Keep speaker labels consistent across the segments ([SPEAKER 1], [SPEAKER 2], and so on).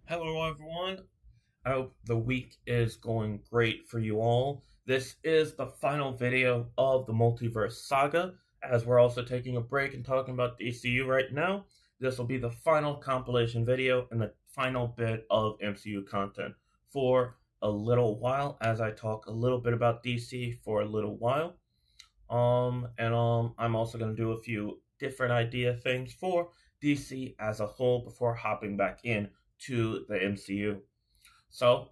[SPEAKER 1] Hello, everyone. I hope the week is going great for you all. This is the final video of the Multiverse Saga, as we're also taking a break and talking about the DCU right now. This will be the final compilation video and the final bit of MCU content for a little while, as I talk a little bit about DC for a little while. I'm also going to do a few different idea things for DC as a whole before hopping back in to the MCU. So,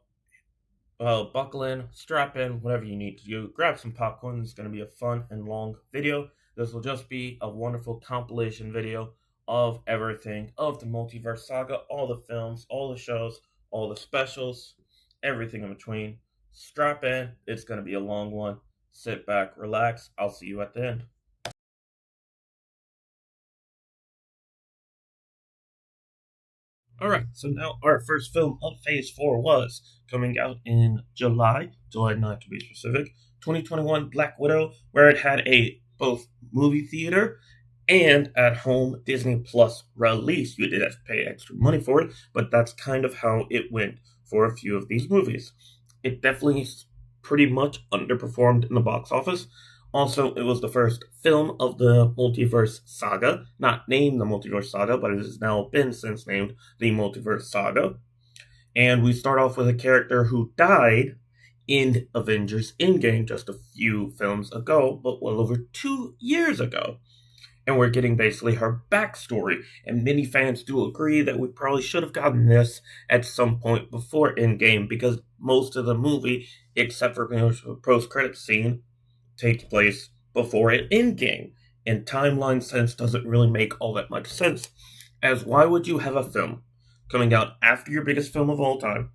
[SPEAKER 1] buckle in, strap in, whatever you need to do. Grab some popcorn. It's going to be a fun and long video. This will just be a wonderful compilation video of everything of the Multiverse Saga, all the films, all the shows, all the specials, everything in between. Strap in. It's going to be a long one. Sit back, relax. I'll see you at the end. Alright, so now our first film of Phase 4 was coming out in July 9th to be specific, 2021 Black Widow, where it had a both movie theater and at home Disney Plus release. You did have to pay extra money for it, but that's kind of how it went for a few of these movies. It definitely pretty much underperformed in the box office. Also, it was the first film of the Multiverse Saga, not named the Multiverse Saga, but it has now been since named the Multiverse Saga. And we start off with a character who died in Avengers Endgame just a few films ago, but well over 2 years ago. And we're getting basically her backstory. And many fans do agree that we probably should have gotten this at some point before Endgame, because most of the movie, except for the post-credit scene, takes place before an Endgame. And timeline sense doesn't really make all that much sense. As why would you have a film coming out after your biggest film of all time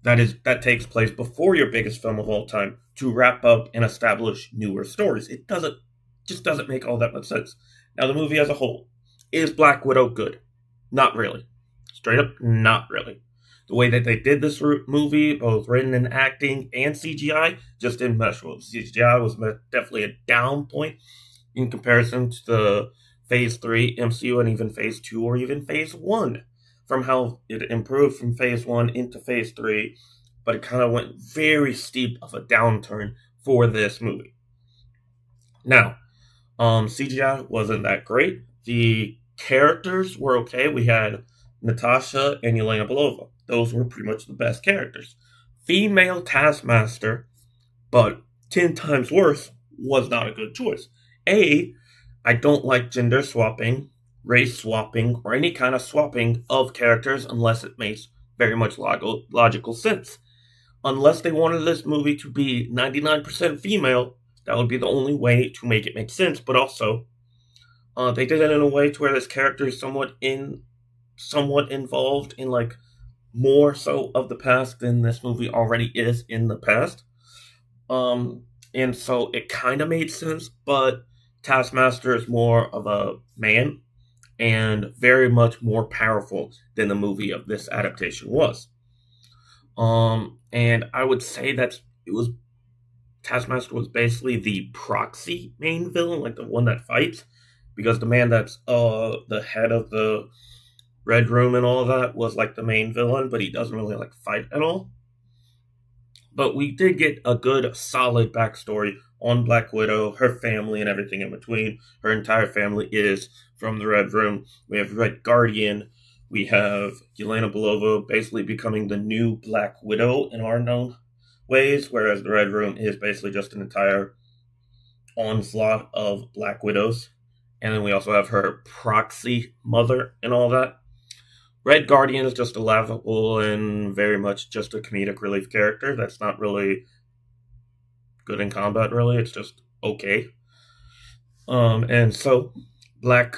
[SPEAKER 1] that takes place before your biggest film of all time to wrap up and establish newer stories? It doesn't make all that much sense. Now, the movie as a whole, is Black Widow good? Not really. Straight up, not really. The way that they did this movie, both written and acting and CGI, just didn't mesh well. CGI was definitely a down point in comparison to the Phase 3 MCU and even Phase 2 or even Phase 1, from how it improved from Phase 1 into Phase 3, but it kind of went very steep of a downturn for this movie. Now, CGI wasn't that great. The characters were okay. We had Natasha and Yelena Belova. Those were pretty much the best characters. Female Taskmaster, but 10 times worse, was not a good choice. I don't like gender swapping, race swapping, or any kind of swapping of characters unless it makes very much logical sense. Unless they wanted this movie to be 99% female, that would be the only way to make it make sense. But also, they did it in a way to where this character is somewhat involved in like more so of the past than this movie already is in the past. And so it kind of made sense, but Taskmaster is more of a man and very much more powerful than the movie of this adaptation was. And I would say that it was Taskmaster was basically the proxy main villain, like the one that fights, because the man that's the head of the Red Room and all of that was like the main villain, but he doesn't really like fight at all. But we did get a good, solid backstory on Black Widow, her family, and everything in between. Her entire family is from the Red Room. We have Red Guardian. We have Yelena Belova basically becoming the new Black Widow in our known ways, whereas the Red Room is basically just an entire onslaught of Black Widows. And then we also have her proxy mother and all that. Red Guardian is just a laughable and very much just a comedic relief character that's not really good in combat, really. It's just okay. And so Black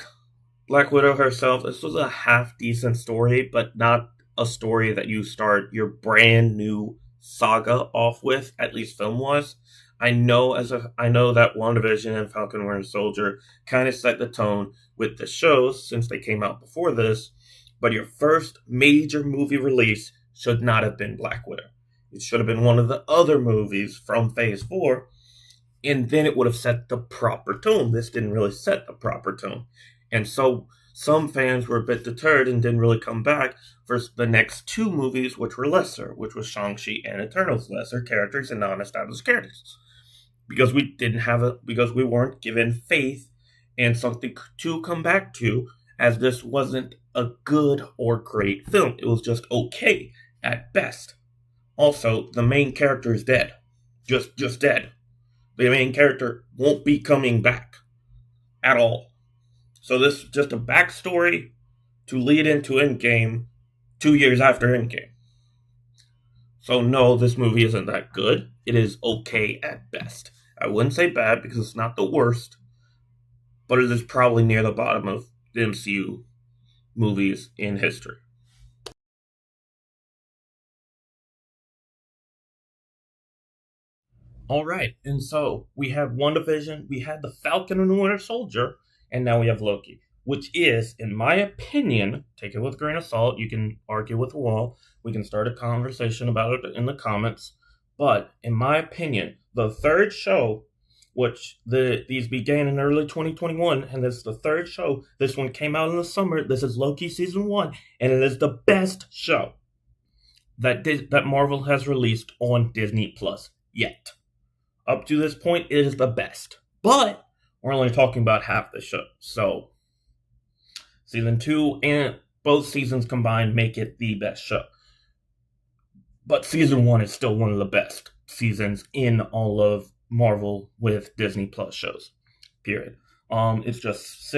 [SPEAKER 1] Widow herself, this was a half decent story, but not a story that you start your brand new saga off with, at least film wise. I know that WandaVision and Falcon and Winter Soldier kind of set the tone with the shows since they came out before this, but your first major movie release should not have been Black Widow. It should have been one of the other movies from Phase 4, and then it would have set the proper tone. This didn't really set the proper tone. And so some fans were a bit deterred and didn't really come back for the next two movies, which were lesser, which was Shang-Chi and Eternals, lesser characters and non-established characters. Because because we weren't given faith and something to come back to, as this wasn't a good or great film. It was just okay at best. Also, the main character is dead. Just dead. The main character won't be coming back at all. So this is just a backstory to lead into Endgame 2 years after Endgame. So no, this movie isn't that good. It is okay at best. I wouldn't say bad because it's not the worst, but it is probably near the bottom of the MCU movies in history. All right, and so we have WandaVision, we had the Falcon and the Winter Soldier, and now we have Loki, which is, in my opinion, take it with a grain of salt. You can argue with the wall. We can start a conversation about it in the comments. But in my opinion, the third show, which these began in early 2021, and this is the third show. This one came out in the summer. This is Loki season 1, and it is the best show that Marvel has released on Disney Plus yet. Up to this point, it is the best. But we're only talking about half the show. So, season 2 and both seasons combined make it the best show. But season 1 is still one of the best seasons in all of Marvel with Disney Plus shows. Period. It's just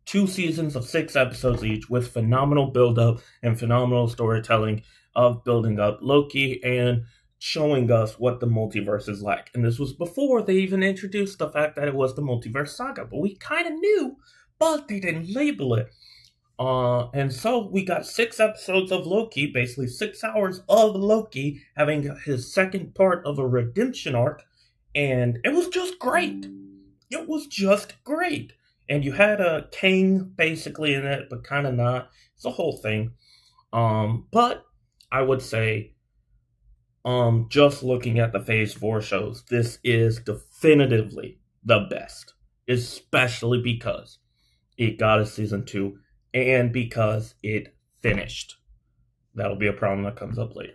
[SPEAKER 1] 2 seasons of 6 episodes each with phenomenal build-up and phenomenal storytelling of building up Loki and showing us what the multiverse is like. And this was before they even introduced the fact that it was the Multiverse Saga. But we kind of knew, but they didn't label it. And so we got 6 episodes of Loki, basically 6 hours of Loki having his second part of a redemption arc. And it was just great. It was just great. And you had a king basically in it, but kind of not. It's a whole thing. But I would say, just looking at the Phase 4 shows, this is definitively the best. Especially because it got a season 2 and because it finished. That'll be a problem that comes up later.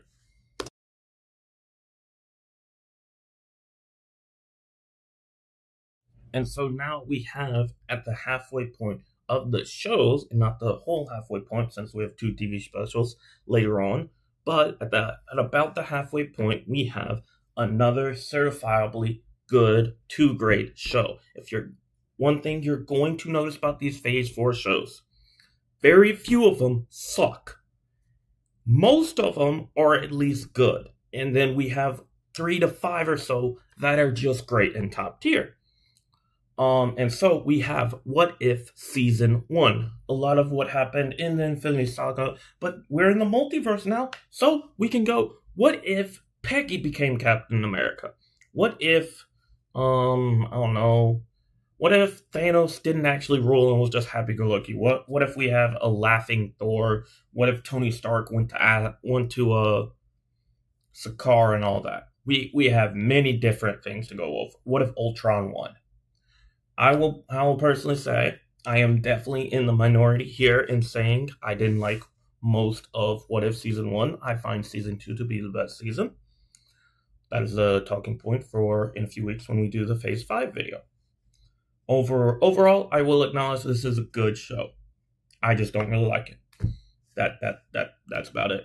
[SPEAKER 1] And so now we have at the halfway point of the shows, and not the whole halfway point since we have 2 TV specials later on, but at about the halfway point, we have another certifiably good to great show. If you're one thing you're going to notice about these Phase 4 shows, very few of them suck. Most of them are at least good. And then we have 3 to 5 or so that are just great and top tier. And so we have What If Season 1. A lot of what happened in the Infinity Saga, but we're in the multiverse now, so we can go, what if Peggy became Captain America? What if, I don't know, what if Thanos didn't actually rule and was just happy-go-lucky? What if we have a laughing Thor? What if Tony Stark went to Sakaar and all that? We have many different things to go over. What if Ultron won? I will personally say I am definitely in the minority here in saying I didn't like most of What If Season 1. I find Season 2 to be the best season. That is a talking point for in a few weeks when we do the Phase 5 video. Overall, I will acknowledge this is a good show. I just don't really like it. That's about it.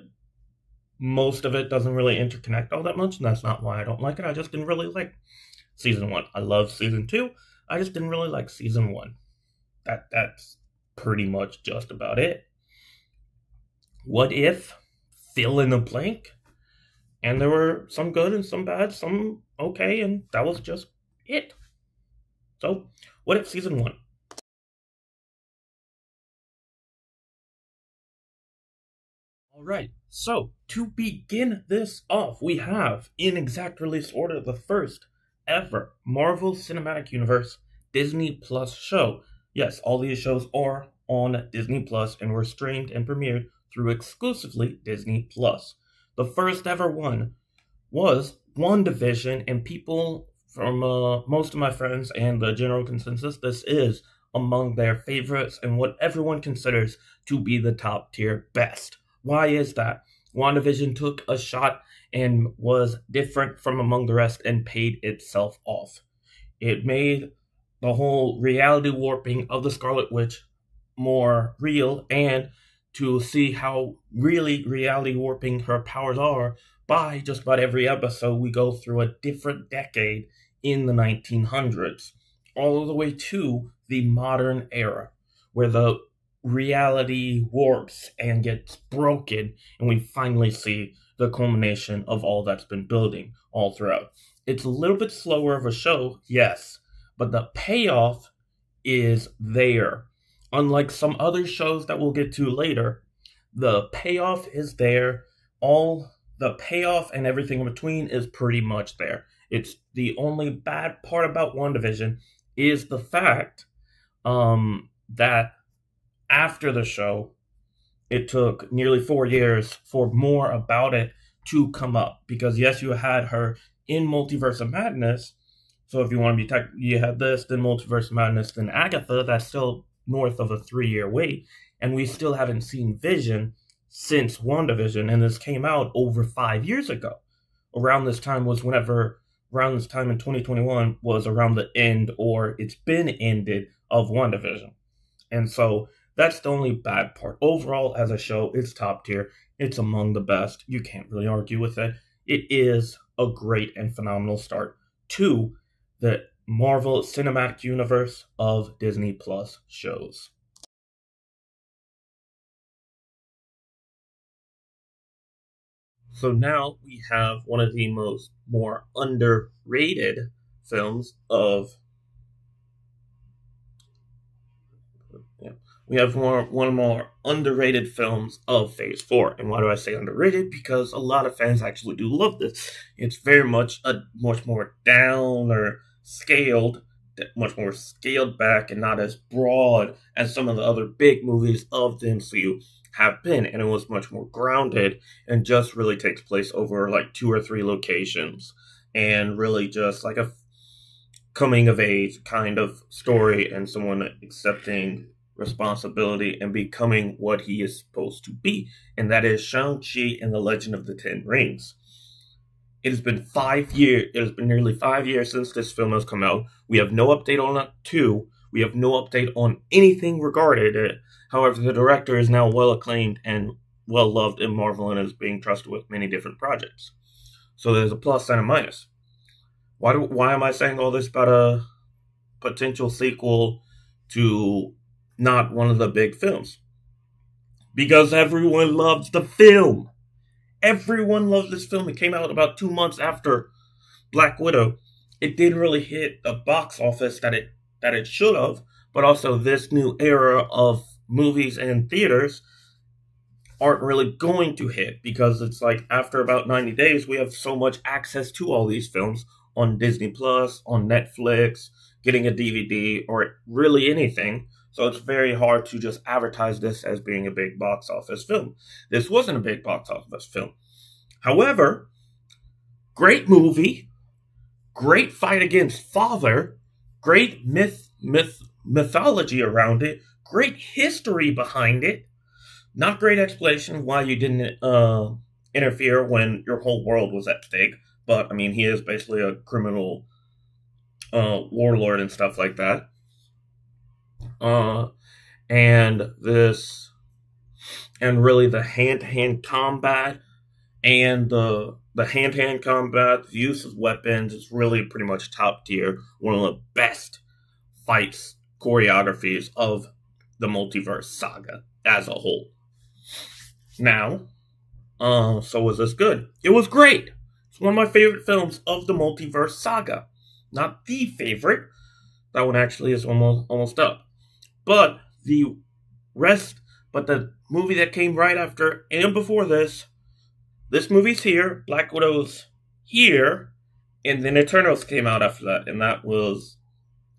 [SPEAKER 1] Most of it doesn't really interconnect all that much, and that's not why I don't like it. I just didn't really like Season 1. I love Season 2. I just didn't really like Season 1. That's pretty much just about it. What if? Fill in the blank. And there were some good and some bad, some okay, and that was just it. So, What If Season 1? Alright, so to begin this off, we have, in exact release order, the first ever Marvel Cinematic Universe Disney Plus show. Yes, all these shows are on Disney Plus and were streamed and premiered through exclusively Disney Plus. The first ever one was WandaVision, and people from most of my friends and the general consensus, this is among their favorites and what everyone considers to be the top tier best. Why is that? WandaVision took a shot and was different from among the rest and paid itself off. It made the whole reality warping of the Scarlet Witch more real, and to see how really reality warping her powers are, by just about every episode we go through a different decade in the 1900s, all the way to the modern era, where the reality warps and gets broken, and we finally see the culmination of all that's been building all throughout. It's a little bit slower of a show, yes, but the payoff is there. Unlike some other shows that we'll get to later, the payoff is there. All the payoff and everything in between is pretty much there. It's the only bad part about WandaVision is the fact that after the show, it took nearly 4 years for more about it to come up. Because yes, you had her in Multiverse of Madness. So if you want to be you had this, then Multiverse of Madness, then Agatha. That's still north of a 3-year wait. And we still haven't seen Vision since WandaVision. And this came out over 5 years ago. Around this time in 2021 was around the end, or it's been ended, of WandaVision. And so that's the only bad part. Overall, as a show, it's top tier. It's among the best. You can't really argue with it. It is a great and phenomenal start to the Marvel Cinematic Universe of Disney Plus shows. So now we have one of the more underrated films of we have one more underrated films of Phase 4. And why do I say underrated? Because a lot of fans actually do love this. It's very much much more down or scaled, much more scaled back, and not as broad as some of the other big movies of the MCU have been. And it was much more grounded and just really takes place over like 2 or 3 locations, and really just like a coming of age kind of story, and someone accepting responsibility and becoming what he is supposed to be, and that is Shang-Chi and the Legend of the Ten Rings. It has been 5 years. It has been nearly 5 years since this film has come out. We have no update on it. 2, we have no update on anything regarding it. However, the director is now well acclaimed and well loved in Marvel and is being trusted with many different projects. So there's a plus and a minus. Why am I saying all this about a potential sequel to not one of the big films? Because everyone loves the film. Everyone loves this film. It came out about 2 months after Black Widow. It didn't really hit the box office that it should have, but also this new era of movies and theaters aren't really going to hit, because it's like after about 90 days we have so much access to all these films on Disney Plus, on Netflix, getting a DVD, or really anything. So it's very hard to just advertise this as being a big box office film. This wasn't a big box office film. However, great movie, great fight against Father, great mythology around it, great history behind it. Not great explanation of why you didn't interfere when your whole world was at stake. But, I mean, he is basically a criminal warlord and stuff like that. And really the hand-to-hand combat and the hand-to-hand combat, the use of weapons is really pretty much top tier. One of the best fights, choreographies of the Multiverse saga as a whole. Now, so was this good? It was great. It's one of my favorite films of the Multiverse saga. Not the favorite. That one actually is almost up. But the movie that came right after and before this movie's here, Black Widow's here, and then Eternals came out after that, and that was,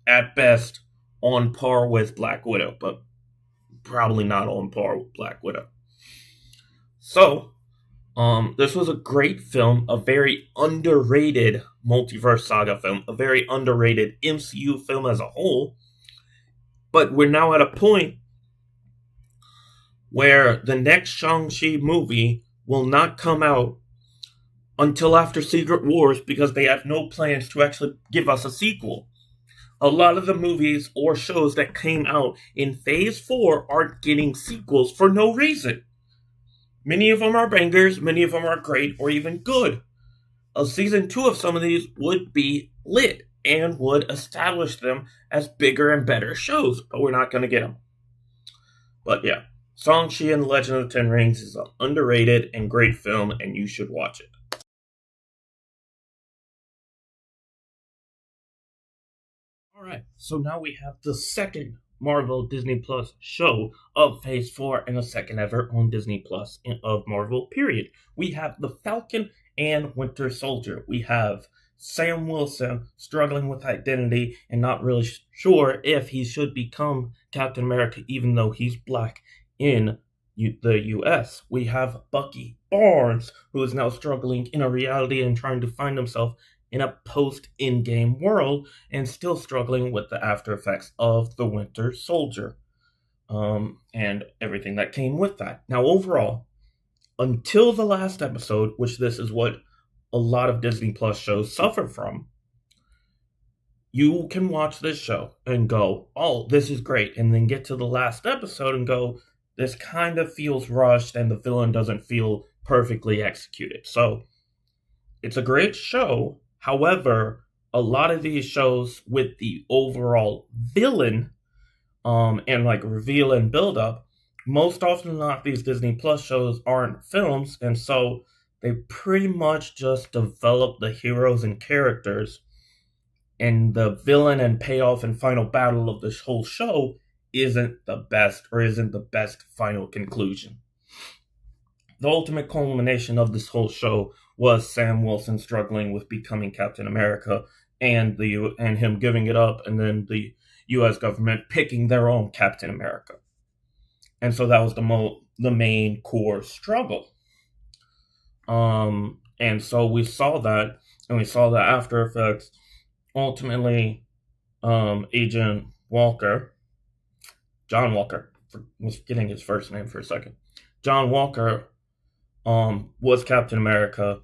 [SPEAKER 1] at best, on par with Black Widow, but probably not on par with Black Widow. So, this was a great film, a very underrated Multiverse saga film, a very underrated MCU film as a whole. But we're now at a point where the next Shang-Chi movie will not come out until after Secret Wars because they have no plans to actually give us a sequel. A lot of the movies or shows that came out in Phase 4 aren't getting sequels for no reason. Many of them are bangers, many of them are great or even good. A season 2 of some of these would be lit and would establish them as bigger and better shows, but we're not going to get them. But yeah, Shang-Chi and the Legend of the Ten Rings is an underrated and great film, and you should watch it. Alright, so now we have the second Marvel Disney Plus show of Phase 4 and the second ever on Disney Plus of Marvel, period. We have the Falcon and Winter Soldier. We have Sam Wilson struggling with identity and not really sure if he should become Captain America even though he's black in the US. We have Bucky Barnes, who is now struggling in a reality and trying to find himself in a post-in-game world and still struggling with the after effects of the Winter Soldier and everything that came with that. Now, overall, until the last episode, which this is what a lot of Disney Plus shows suffer from, you can watch this show and go, oh, this is great, and then get to the last episode and go, this kind of feels rushed and the villain doesn't feel perfectly executed. So, it's a great show. However, a lot of these shows with the overall villain and like reveal and build up, most often than not, these Disney Plus shows aren't films, and so they pretty much just develop the heroes and characters, and the villain and payoff and final battle of this whole show isn't the best final conclusion. The ultimate culmination of this whole show was Sam Wilson struggling with becoming Captain America and him giving it up, and then the U.S. government picking their own Captain America. And so that was the main core struggle. And so we saw that, and we saw the after effects. Ultimately, Agent Walker, John Walker, was getting his first name for a second. John Walker was Captain America,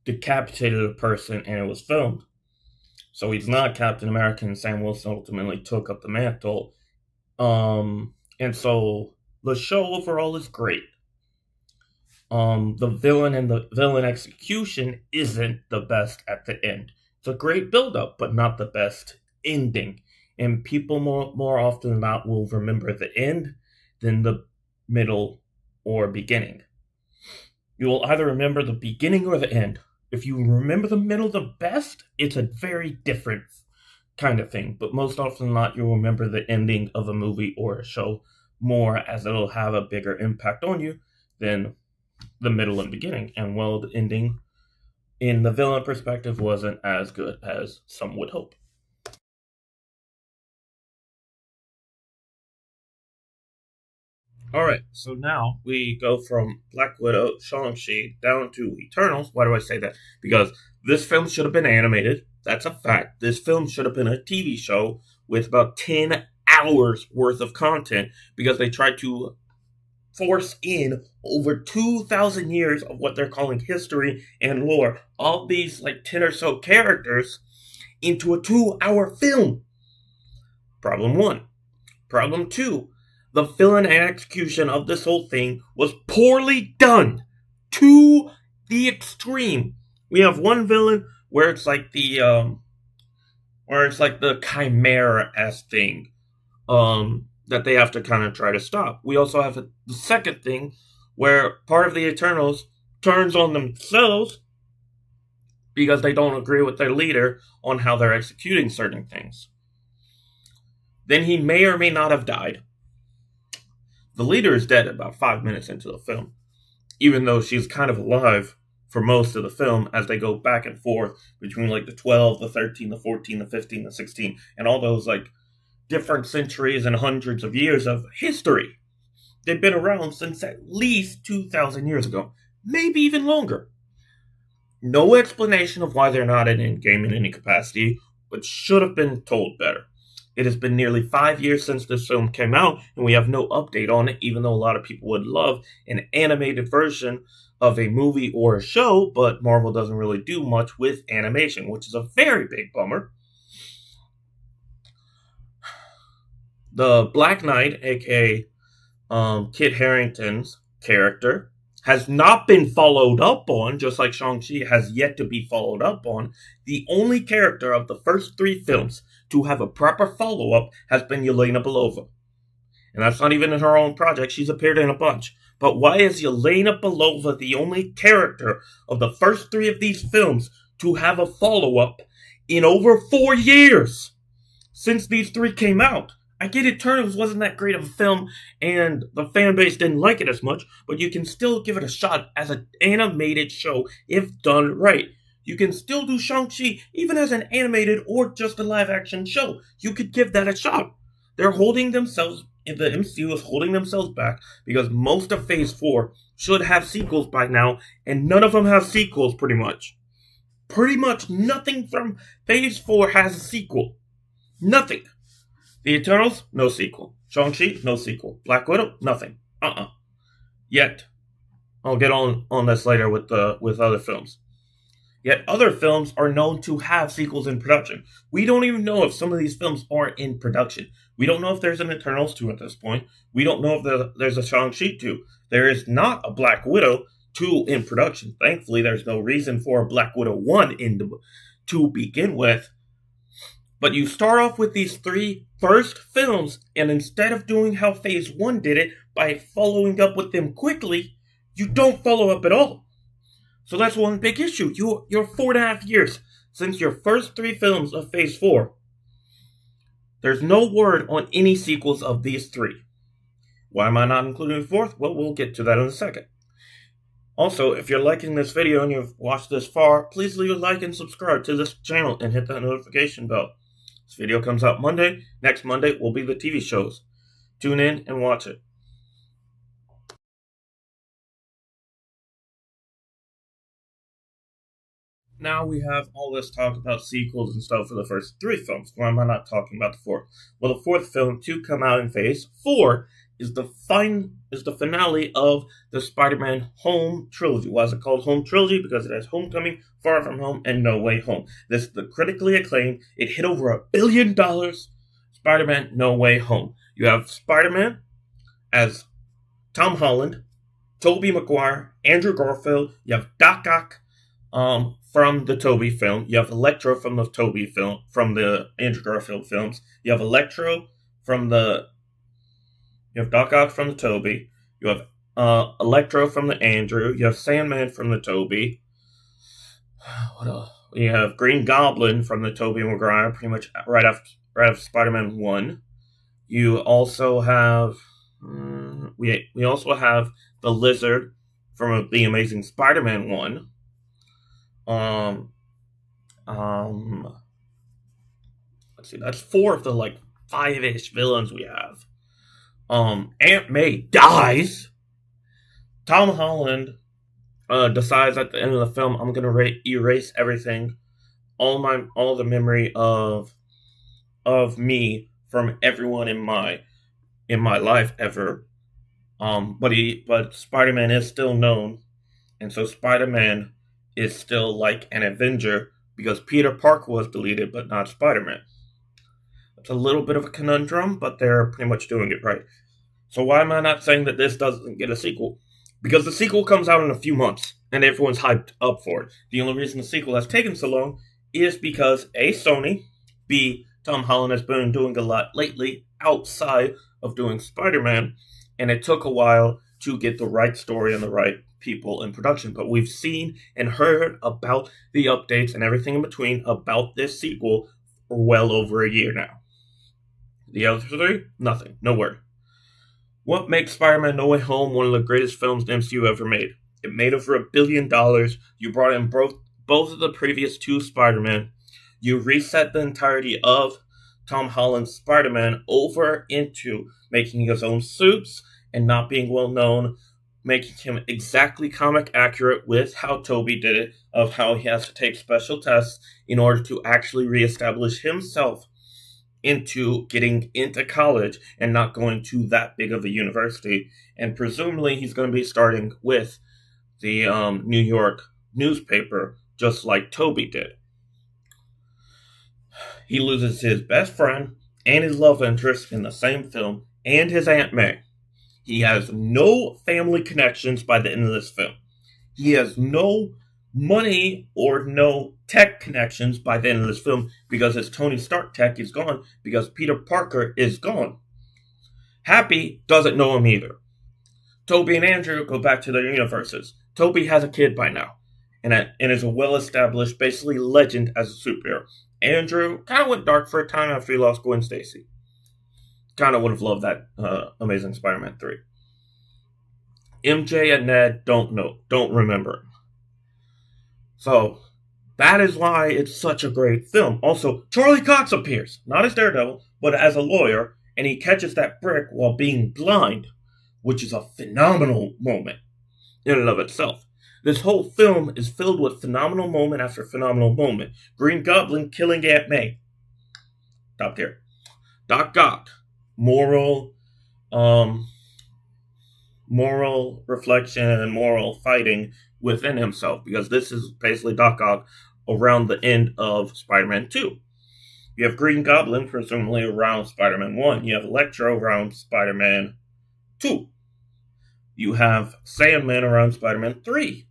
[SPEAKER 1] decapitated a person, and it was filmed. So he's not Captain America, and Sam Wilson ultimately took up the mantle. And so the show overall is great. The villain and the villain execution isn't the best at the end. It's a great build-up, but not the best ending. And people more often than not will remember the end than the middle or beginning. You will either remember the beginning or the end. If you remember the middle the best, it's a very different kind of thing. But most often than not, you'll remember the ending of a movie or a show more, as it'll have a bigger impact on you than the middle and beginning. And well, the ending in the villain perspective wasn't as good as some would hope. Alright, so now we go from Black Widow, Shang-Chi, down to Eternals. Why do I say that? Because this film should have been animated. That's a fact. This film should have been a TV show with about 10 hours worth of content, because they tried to force in over 2,000 years of what they're calling history and lore, all these like 10 or so characters, into a 2-hour film. Problem 1. Problem 2. The villain and execution of this whole thing was poorly done to the extreme. We have one villain where it's like the chimera-esque thing that they have to kind of try to stop. We also have the second thing where part of the Eternals turns on themselves because they don't agree with their leader on how they're executing certain things. Then he may or may not have died. The leader is dead about 5 minutes into the film, even though she's kind of alive for most of the film as they go back and forth between like the 12, the 13, the 14, the 15, the 16, and all those like different centuries and hundreds of years of history. They've been around since at least 2,000 years ago, maybe even longer. No explanation of why they're not in Endgame in any capacity, but should have been told better. It has been nearly 5 years since this film came out, and we have no update on it, even though a lot of people would love an animated version of a movie or a show, but Marvel doesn't really do much with animation, which is a very big bummer. The Black Knight, aka Kit Harington's character, has not been followed up on, just like Shang-Chi has yet to be followed up on. The only character of the first 3 films to have a proper follow-up has been Yelena Belova. And that's not even in her own project. She's appeared in a bunch. But why is Yelena Belova the only character of the first 3 of these films to have a follow-up in over 4 years since these 3 came out? I get Eternals wasn't that great of a film, and the fan base didn't like it as much, but you can still give it a shot as an animated show if done right. You can still do Shang-Chi even as an animated or just a live-action show. You could give that a shot. They're holding themselves, the MCU is holding themselves back because most of Phase 4 should have sequels by now, and none of them have sequels pretty much. Pretty much nothing from Phase 4 has a sequel. Nothing. The Eternals, no sequel. Shang-Chi, no sequel. Black Widow, nothing. Yet. I'll get on this later with other films. Yet other films are known to have sequels in production. We don't even know if some of these films are in production. We don't know if there's an Eternals 2 at this point. We don't know if there's a Shang-Chi 2. There is not a Black Widow 2 in production. Thankfully, there's no reason for a Black Widow 1 to begin with. But you start off with these 3 first films, and instead of doing how Phase 1 did it, by following up with them quickly, you don't follow up at all. So that's one big issue. You're 4.5 years since your first 3 films of Phase 4. There's no word on any sequels of these 3. Why am I not including the 4th? Well, we'll get to that in a second. Also, if you're liking this video and you've watched this far, please leave a like and subscribe to this channel and hit that notification bell. This video comes out Monday. Next Monday will be the TV shows. Tune in and watch it. Now we have all this talk about sequels and stuff for the first 3 films. Why am I not talking about the 4th? Well, the 4th film to come out in Phase 4 is the finale of the Spider-Man Home Trilogy. Why is it called Home Trilogy? Because it has Homecoming, Far From Home, and No Way Home. This is the critically acclaimed. It hit over $1 billion. Spider-Man No Way Home. You have Spider-Man as Tom Holland, Tobey Maguire, Andrew Garfield. You have Doc Ock from the Tobey film. You have Electro from the Tobey film, from the Andrew Garfield films. You have Electro from the... You have Doc Ock from the Tobey. You have Electro from the Andrew. You have Sandman from the Tobey. What else? You have Green Goblin from the Tobey Maguire, pretty much right after Spider-Man 1. You also have... we also have the Lizard from The Amazing Spider-Man 1. Let's see, that's 4 of the 5-ish villains we have. Aunt May dies. Tom Holland decides at the end of the film, I'm gonna erase everything, all the memory of me from everyone in my life ever. But Spider-Man is still known, and so Spider-Man is still like an Avenger because Peter Parker was deleted, but not Spider-Man. It's a little bit of a conundrum, but they're pretty much doing it right. So why am I not saying that this doesn't get a sequel? Because the sequel comes out in a few months, and everyone's hyped up for it. The only reason the sequel has taken so long is because A, Sony, B, Tom Holland has been doing a lot lately outside of doing Spider-Man, and it took a while to get the right story and the right people in production. But we've seen and heard about the updates and everything in between about this sequel for well over a year now. The other 3, nothing, no word. What makes Spider-Man No Way Home one of the greatest films the MCU ever made? It made over $1 billion. You brought in both of the previous 2 Spider-Man. You reset the entirety of Tom Holland's Spider-Man over into making his own suits and not being well known, making him exactly comic accurate with how Tobey did it, of how he has to take special tests in order to actually reestablish himself into getting into college and not going to that big of a university. And presumably he's going to be starting with the New York newspaper, just like Toby did. He loses his best friend and his love interest in the same film, and his Aunt May. He has no family connections by the end of this film. He has no money or no tech connections by the end of this film because his Tony Stark tech is gone because Peter Parker is gone. Happy doesn't know him either. Toby and Andrew go back to their universes. Toby has a kid by now and is a well-established, basically legend as a superhero. Andrew kind of went dark for a time after he lost Gwen Stacy. Kind of would have loved that Amazing Spider-Man 3. MJ and Ned don't remember. So, that is why it's such a great film. Also, Charlie Cox appears, not as Daredevil, but as a lawyer, and he catches that brick while being blind, which is a phenomenal moment in and of itself. This whole film is filled with phenomenal moment after phenomenal moment. Green Goblin killing Aunt May. Top tier. Doc Ock, moral reflection and moral fighting within himself, because this is basically Doc Ock around the end of Spider-Man 2. You have Green Goblin presumably around Spider-Man 1. You have Electro around Spider-Man 2. You have Sandman around Spider-Man 3.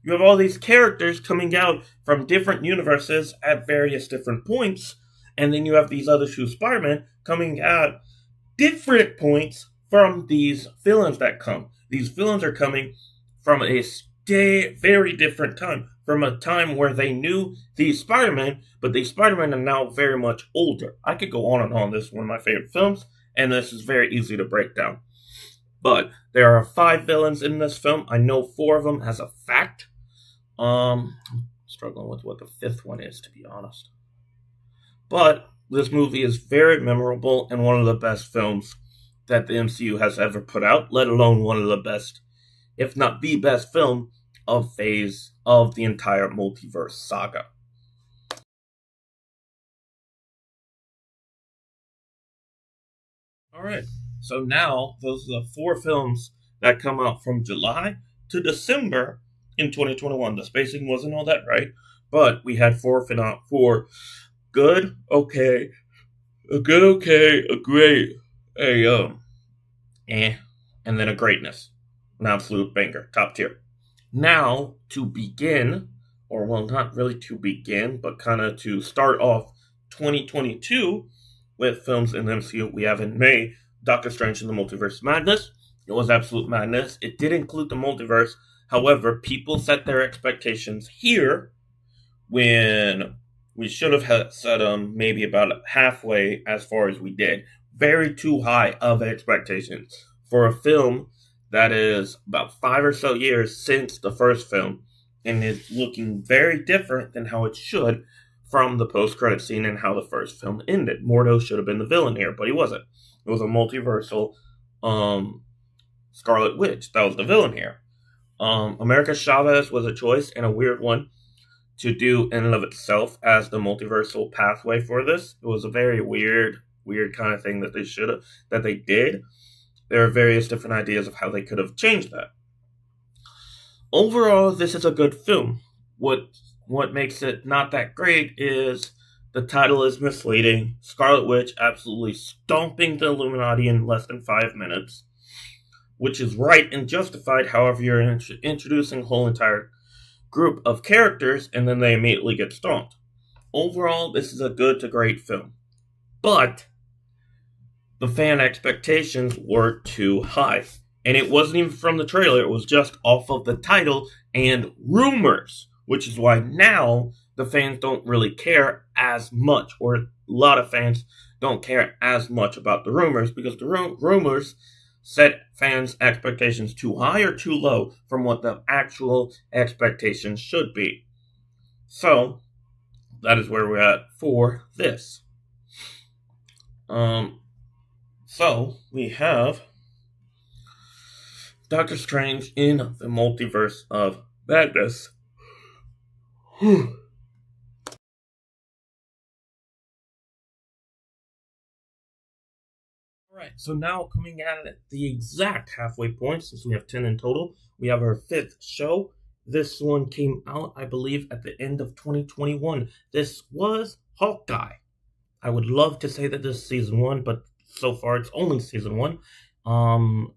[SPEAKER 1] You have all these characters coming out from different universes at various different points, and then you have these other two Spider-Men coming at different points from these villains that come. These villains are coming from a very different time, from a time where they knew these Spider-Men, but these Spider-Men are now very much older. I could go on and on. This is one of my favorite films, and this is very easy to break down. But there are 5 villains in this film. I know 4 of them as a fact. I'm struggling with what the 5th one is, to be honest. But this movie is very memorable and one of the best films that the MCU has ever put out, let alone one of the best, if not the best film of phase of the entire multiverse saga. Alright, so now those are the 4 films that come out from July to December in 2021. The spacing wasn't all that right, but we had 4 good, okay, a good, okay, a great, and then a greatness. An absolute banger, top tier. Now, to begin, or well, not really to begin, but kind of to start off 2022 with films in the MCU, we have in May, Doctor Strange and the Multiverse of Madness. It was absolute madness. It did include the multiverse. However, people set their expectations here when we should have set them maybe about halfway as far as we did. Very too high of expectations for a film that is about 5 or so years since the first film and is looking very different than how it should from the post-credit scene and how the first film ended. Mordo should have been the villain here, but he wasn't. It was a multiversal Scarlet Witch that was the villain here. America Chavez was a choice and a weird one to do in and of itself as the multiversal pathway for this. It was a very weird kind of thing that they did. There are various different ideas of how they could have changed that. Overall, this is a good film. What makes it not that great is the title is misleading. Scarlet Witch absolutely stomping the Illuminati in less than 5 minutes, which is right and justified. However, you're introducing a whole entire group of characters and then they immediately get stomped. Overall, this is a good to great film. But the fan expectations were too high. And it wasn't even from the trailer, it was just off of the title and rumors, which is why now the fans don't really care as much, or a lot of fans don't care as much about the rumors, because the rumors set fans' expectations too high or too low from what the actual expectations should be. So, that is where we're at for this. So, we have Doctor Strange in the Multiverse of Madness. Right, so now coming at the exact halfway point, since we have 10 in total, we have our fifth show. This one came out, I believe, at the end of 2021. This was Hawkeye. I would love to say that this is season one, but so far it's only season one. Well,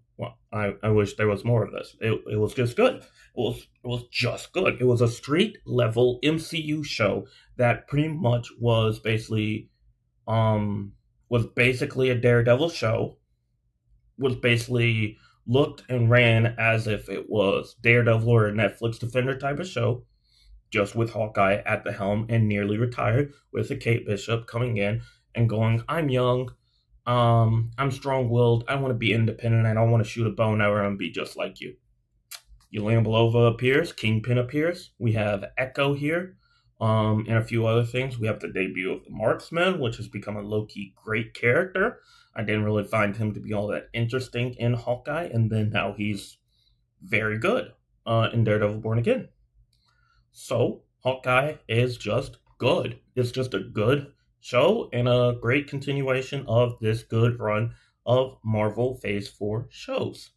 [SPEAKER 1] I wish there was more of this. It was just good. It was just good. It was a street level MCU show that pretty much was basically a Daredevil show. Was basically looked and ran as if it was Daredevil or a Netflix Defender type of show, just with Hawkeye at the helm and nearly retired, with a Kate Bishop coming in and going, "I'm young, I'm strong-willed, I want to be independent, and I want to shoot a bow and arrow and be just like you." Yelena Belova appears, Kingpin appears, we have Echo here, and a few other things. We have the debut of the Marksman, which has become a low-key great character. I didn't really find him to be all that interesting in Hawkeye, and then now he's very good in Daredevil Born Again. So, Hawkeye is just good. It's just a good show and a great continuation of this good run of Marvel Phase 4 shows.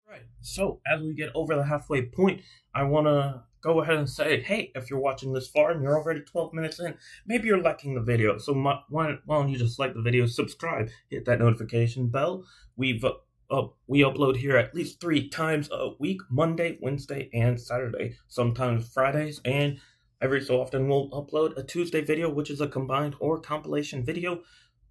[SPEAKER 1] Right. So, as we get over the halfway point, I want to go ahead and say, hey, if you're watching this far and you're already 12 minutes in, maybe you're liking the video. So, why don't you just like the video, subscribe, hit that notification bell. We upload here at least 3 times a week: Monday, Wednesday, and Saturday. Sometimes Fridays, and every so often we'll upload a Tuesday video, which is a combined or compilation video,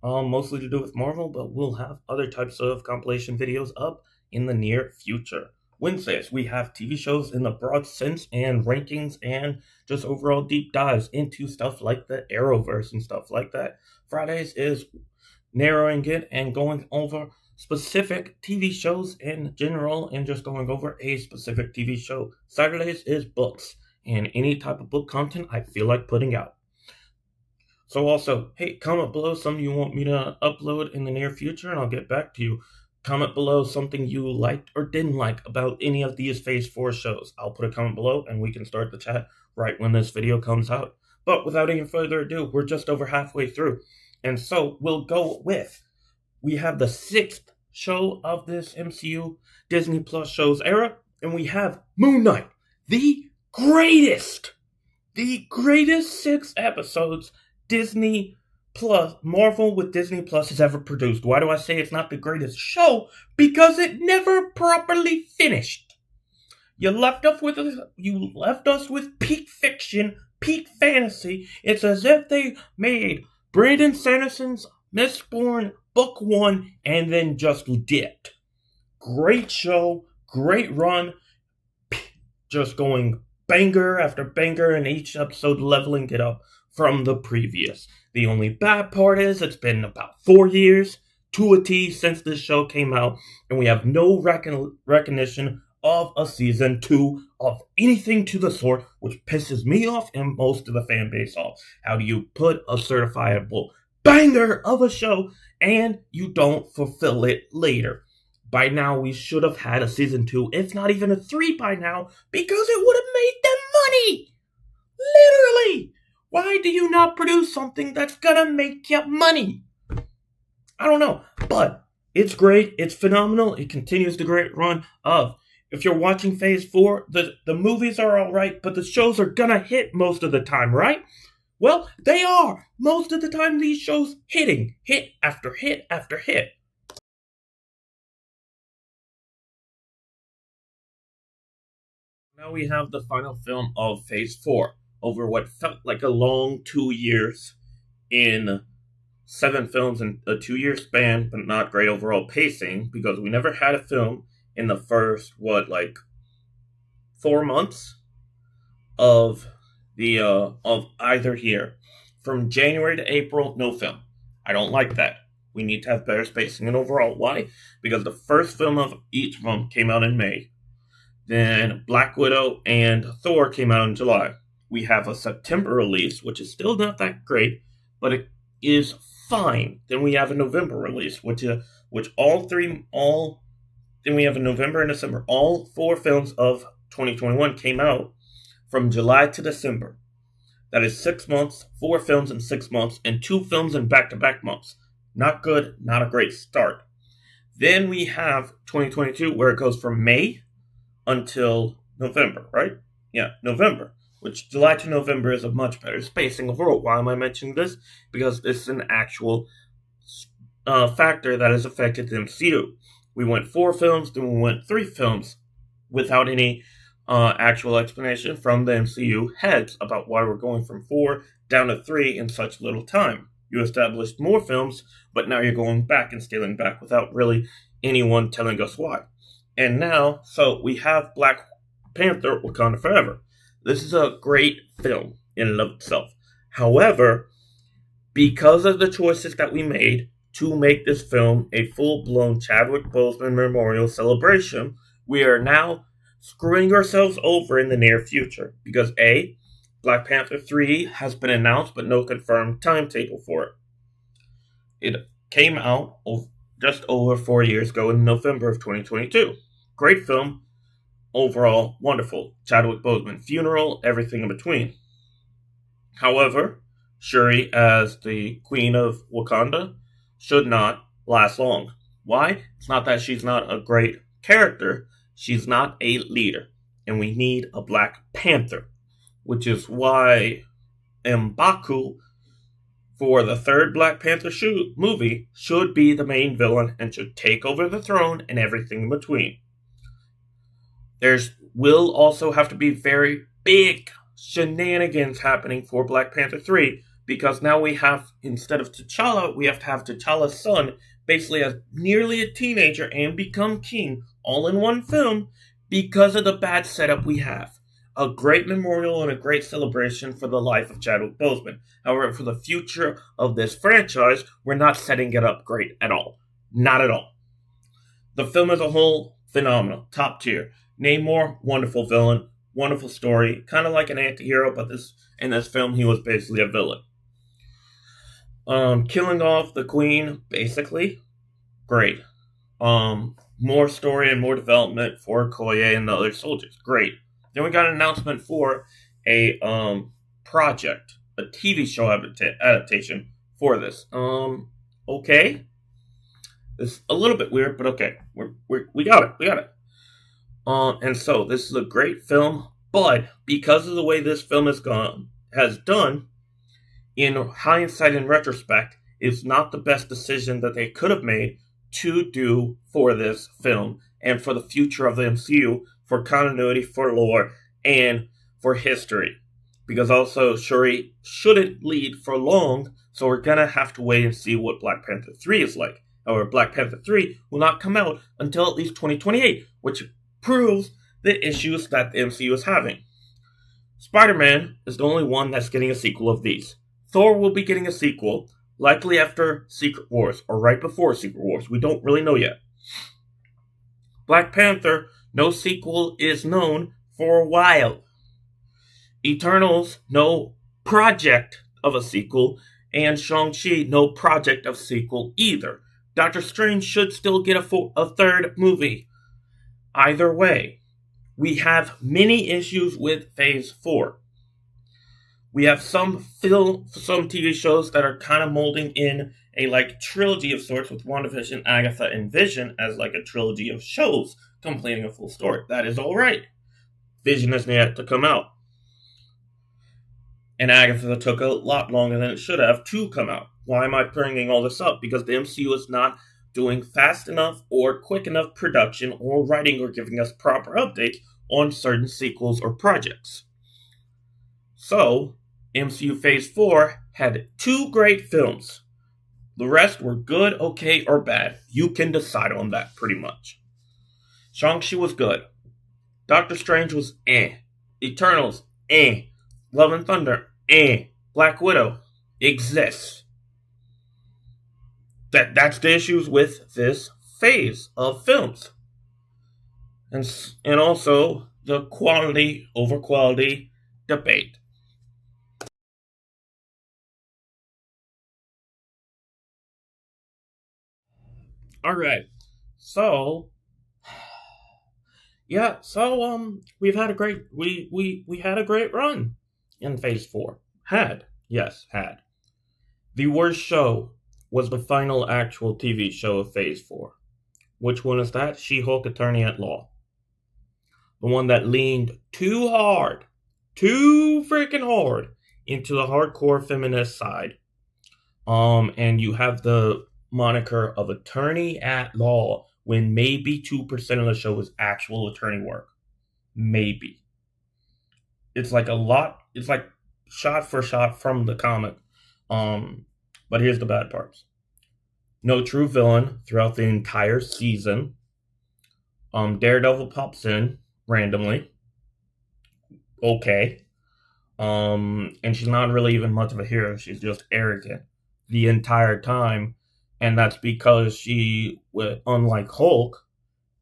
[SPEAKER 1] mostly to do with Marvel, but we'll have other types of compilation videos up in the near future. Wednesdays, we have TV shows in the broad sense and rankings and just overall deep dives into stuff like the Arrowverse and stuff like that. Fridays is narrowing it and going over specific TV shows in general and just going over a specific TV show. Saturdays is books and any type of book content I feel like putting out. So also, hey, comment below something you want me to upload in the near future and I'll get back to you. Comment below something you liked or didn't like about any of these Phase 4 shows. I'll put a comment below and we can start the chat right when this video comes out. But without any further ado, we're just over halfway through. And so we'll go with, we have the 6th show of this MCU Disney Plus shows era, and we have Moon Knight, the greatest 6 episodes Marvel with Disney Plus has ever produced. Why do I say it's not the greatest show? Because it never properly finished. You left us with peak fiction, peak fantasy. It's as if they made Brandon Sanderson's Mistborn Book 1 and then just dipped. Great show, great run, just going banger after banger and each episode leveling it up from the previous. The only bad part is it's been about 4 years to a T since this show came out, and we have no recognition of a season 2 of anything to the sort, which pisses me off and most of the fan base off. How do you put a certifiable banger of a show and you don't fulfill it later? By now, we should have had a season 2, if not even a 3 by now, because it would have made them money! Literally! Why do you not produce something that's gonna make you money? I don't know, but it's great, it's phenomenal, it continues the great run of, if you're watching Phase 4, the movies are alright, but the shows are gonna hit most of the time, right? Well, they are! Most of the time these shows hit after hit after hit. Now we have the final film of Phase 4, over what felt like a long 2 years in 7 films in a 2-year span, but not great overall pacing, because we never had a film in the first, 4 months of either year. From January to April, no film. I don't like that. We need to have better spacing and overall. Why? Because the first film of each month came out in May. Then Black Widow and Thor came out in July. We have a September release, which is still not that great, but it is fine. Then we have a November release, then we have a November and December. All 4 films of 2021 came out from July to December. That is 6 months, 4 films in 6 months, and 2 films in back-to-back months. Not good, not a great start. Then we have 2022, where it goes from May until November, right? Yeah, November. Which July to November is a much better spacing overall. Why am I mentioning this? Because this is an actual factor that has affected the MCU. We went 4 films, then we went 3 films without any actual explanation from the MCU heads about why we're going from 4 down to 3 in such little time. You established more films, but now you're going back and scaling back without really anyone telling us why. And now, so we have Black Panther, Wakanda Forever. This is a great film in and of itself. However, because of the choices that we made to make this film a full-blown Chadwick Boseman Memorial celebration, we are now screwing ourselves over in the near future. Because A, Black Panther 3 has been announced, but no confirmed timetable for it. It came out just over 4 years ago in November of 2022. Great film. Overall, wonderful. Chadwick Boseman funeral, everything in between. However, Shuri as the Queen of Wakanda should not last long. Why? It's not that she's not a great character, she's not a leader. And we need a Black Panther, which is why M'Baku, for the third Black Panther movie, should be the main villain and should take over the throne and everything in between. Will also have to be very big shenanigans happening for Black Panther 3, because now we have, instead of T'Challa, we have to have T'Challa's son basically as nearly a teenager and become king all in one film because of the bad setup we have. A great memorial and a great celebration for the life of Chadwick Boseman. However, for the future of this franchise, we're not setting it up great at all. Not at all. The film as a whole, phenomenal. Top tier. Namor, wonderful villain, wonderful story, kind of like an anti-hero, but in this film he was basically a villain. Killing off the Queen, basically, great. More story and more development for Okoye and the other soldiers, great. Then we got an announcement for a project, a TV show adaptation for this. Okay, it's a little bit weird, but okay, we got it. And so this is a great film, but because of the way this film has done, in hindsight and retrospect, it's not the best decision that they could have made to do for this film and for the future of the MCU, for continuity, for lore, and for history. Because also Shuri shouldn't lead for long, so we're gonna have to wait and see what Black Panther 3 is like. However, Black Panther 3 will not come out until at least 2028, which proves the issues that the MCU is having. Spider-Man is the only one that's getting a sequel of these. Thor will be getting a sequel, likely after Secret Wars, or right before Secret Wars. We don't really know yet. Black Panther, no sequel is known for a while. Eternals, no project of a sequel, and Shang-Chi, no project of sequel either. Doctor Strange should still get a third movie. Either way, we have many issues with Phase 4. We have some TV shows that are kind of molding in a trilogy of sorts, with WandaVision, Agatha, and Vision as a trilogy of shows completing a full story. That is all right. Vision has yet to come out. And Agatha took a lot longer than it should have to come out. Why am I bringing all this up? Because the MCU is not doing fast enough or quick enough production or writing or giving us proper updates on certain sequels or projects. So, MCU Phase 4 had 2 great films. The rest were good, okay, or bad. You can decide on that, pretty much. Shang-Chi was good. Doctor Strange was eh. Eternals, eh. Love and Thunder, eh. Black Widow exists. That's the issues with this phase of films. And also the quality over quality debate. Alright. So yeah, so we've had a great we had a great run in phase 4. Had. The worst show was the final actual TV show of Phase 4. Which one is that? She-Hulk Attorney at Law. The one that leaned too freaking hard, into the hardcore feminist side. And you have the moniker of Attorney at Law when maybe 2% of the show is actual attorney work. Maybe. It's like a lot, it's like shot for shot from the comic. But here's the bad parts. No true villain throughout the entire season. Daredevil pops in randomly. Okay. And she's not really even much of a hero. She's just arrogant the entire time. And that's because unlike Hulk,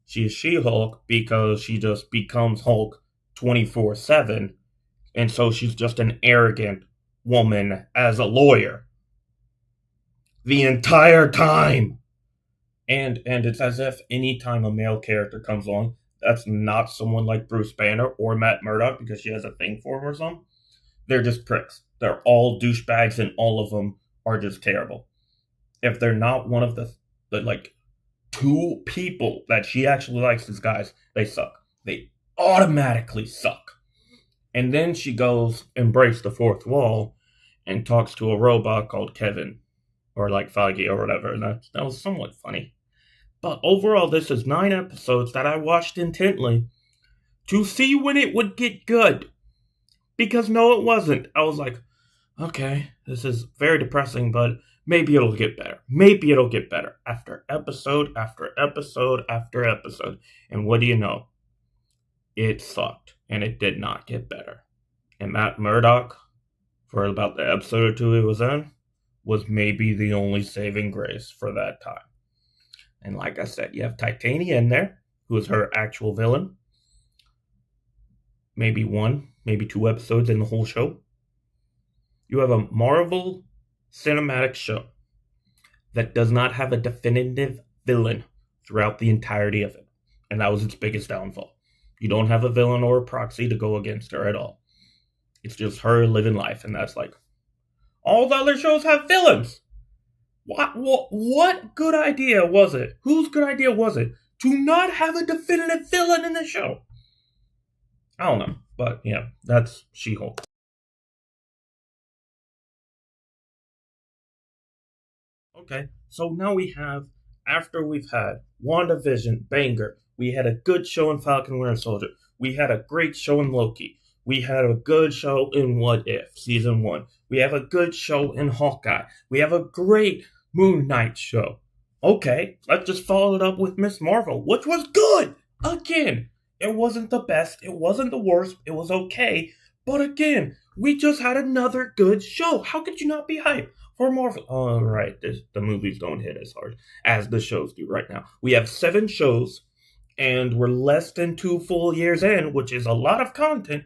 [SPEAKER 1] she is She-Hulk because she just becomes Hulk 24/7. And so she's just an arrogant woman as a lawyer the entire time. And it's as if any time a male character comes on, that's not someone like Bruce Banner or Matt Murdock because she has a thing for him or something. They're just pricks. They're all douchebags and all of them are just terrible. If they're not one of the like 2 people that she actually likes as guys, they suck. They automatically suck. And then she goes and breaks the fourth wall and talks to a robot called Kevin. Or like Feige or whatever. And that was somewhat funny. But overall, this is 9 episodes that I watched intently to see when it would get good. Because no, it wasn't. I was like, okay, this is very depressing, but maybe it'll get better. Maybe it'll get better. After episode after episode after episode. And what do you know? It sucked. And it did not get better. And Matt Murdock, for about the episode or 2 it was in, was maybe the only saving grace for that time. And like I said, you have Titania in there, who is her actual villain. Maybe 1, maybe 2 episodes in the whole show. You have a Marvel cinematic show that does not have a definitive villain throughout the entirety of it. And that was its biggest downfall. You don't have a villain or a proxy to go against her at all. It's just her living life, and that's like, all the other shows have villains. What good idea was it? Whose good idea was it to not have a definitive villain in the show? I don't know, but yeah, that's She-Hulk. Okay, so now we have, after we've had WandaVision, banger, we had a good show in Falcon Winter Soldier, we had a great show in Loki, we had a good show in What If, Season 1, we have a good show in Hawkeye, we have a great Moon Knight show. Okay, let's just follow it up with Miss Marvel, which was good! Again, it wasn't the best, it wasn't the worst, it was okay, but again, we just had another good show. How could you not be hyped for Marvel? Oh, right, the movies don't hit as hard as the shows do right now. We have 7 shows, and we're less than 2 full years in, which is a lot of content,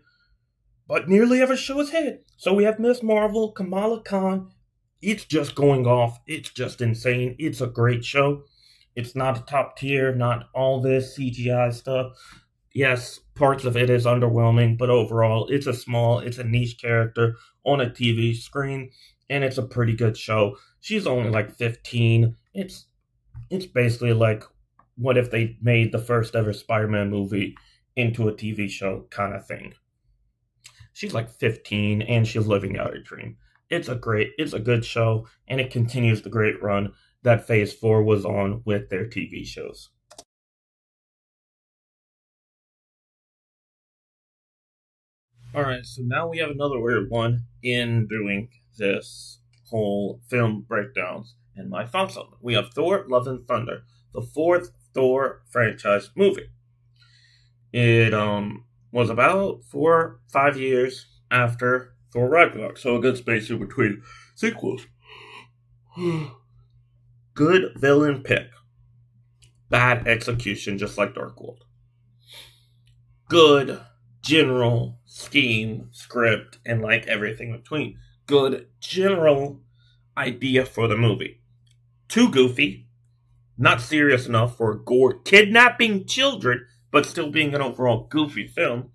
[SPEAKER 1] but nearly every show is hit. So we have Miss Marvel, Kamala Khan. It's just going off. It's just insane. It's a great show. It's not a top tier, not all this CGI stuff. Yes, parts of it is underwhelming, but overall, it's a niche character on a TV screen, and it's a pretty good show. She's only like 15. It's basically like, what if they made the first ever Spider-Man movie into a TV show kind of thing. She's like 15, and she's living out her dream. It's a good show, and it continues the great run that Phase 4 was on with their TV shows. Alright, so now we have another weird one in doing this whole film breakdowns and my thoughts on it. We have Thor, Love and Thunder, the 4th Thor franchise movie. It was about 4-5 years after Thor Ragnarok, so a good space in between sequels. Good villain pick. Bad execution, just like Dark World. Good general scheme, script, and like everything between. Good general idea for the movie. Too goofy. Not serious enough for gore, kidnapping children, but still being an overall goofy film.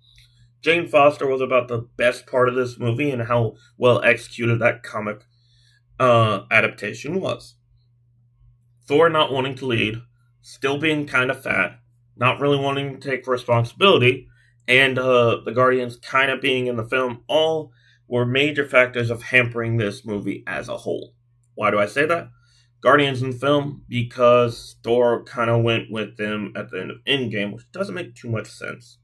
[SPEAKER 1] Jane Foster was about the best part of this movie and how well executed that comic adaptation was. Thor not wanting to lead, still being kind of fat, not really wanting to take responsibility, and the Guardians kind of being in the film all were major factors of hampering this movie as a whole. Why do I say that? Guardians in film because Thor kind of went with them at the end of Endgame, which doesn't make too much sense.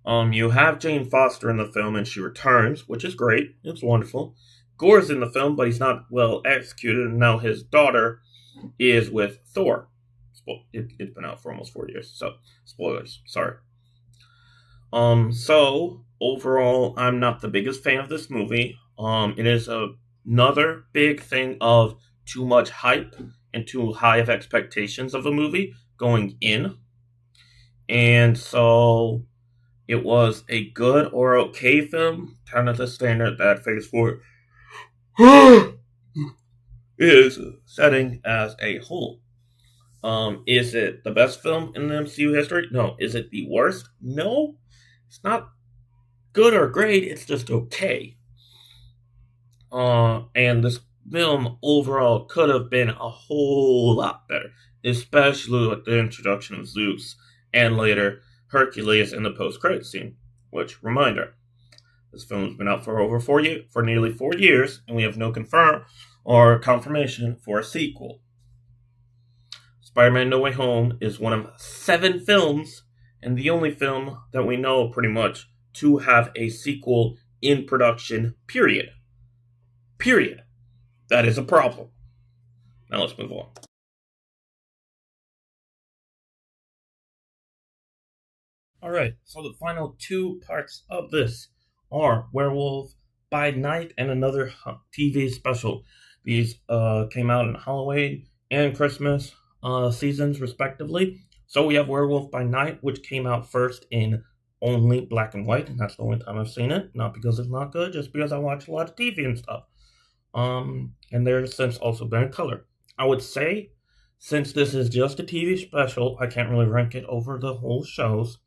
[SPEAKER 1] You have Jane Foster in the film and she returns, which is great. It's wonderful. Gore's in the film, but he's not well executed, and now his daughter is with Thor. It's been out for almost 4 years, so spoilers. Sorry. So overall, I'm not the biggest fan of this movie. It is another big thing of too much hype and too high of expectations of a movie going in, and so it was a good or okay film, kind of the standard that Phase 4 is setting as a whole. Is it the best film in the MCU history? No. Is it the worst? No. It's not good or great, it's just okay. And this film overall could have been a whole lot better, especially with the introduction of Zeus and later Hercules in the post-credit scene. Which, reminder, this film has been out for nearly 4 years, and we have no confirmation for a sequel. Spider-Man No Way Home is one of 7 films, and the only film that we know pretty much to have a sequel in production, period. Period. That is a problem. Now let's move on. Alright, so the final 2 parts of this are Werewolf by Night and another TV special. These came out in Halloween and Christmas seasons, respectively. So we have Werewolf by Night, which came out first in only black and white, and that's the only time I've seen it. Not because it's not good, just because I watch a lot of TV and stuff. And there's since also been in color. I would say, since this is just a TV special, I can't really rank it over the whole shows,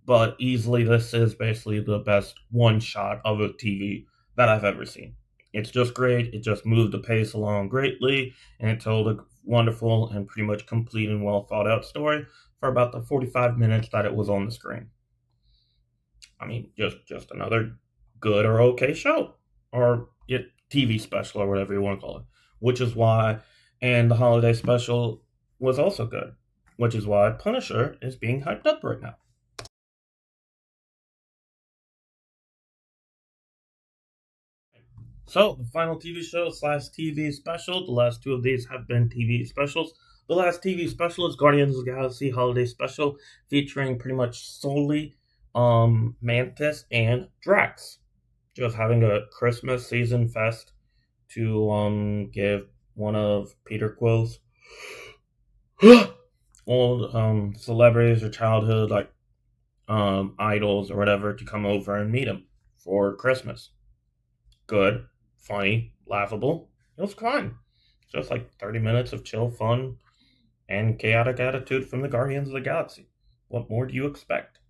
[SPEAKER 1] but easily this is basically the best one shot of a TV that I've ever seen. It's just great. It just moved the pace along greatly, and it told a wonderful and pretty much complete and well thought out story for about the 45 minutes that it was on the screen. I mean, just another good or okay show, or TV special, or whatever you want to call it. Which is why, and the holiday special was also good, which is why Punisher is being hyped up right now. So, the final TV show / TV special, the last 2 of these have been TV specials. The last TV special is Guardians of the Galaxy Holiday Special, featuring pretty much solely Mantis and Drax. Just having a Christmas season fest to give one of Peter Quill's old celebrities or childhood idols or whatever to come over and meet him for Christmas. Good, funny, laughable. It was fun. Just 30 minutes of chill fun and chaotic attitude from the Guardians of the Galaxy. What more do you expect?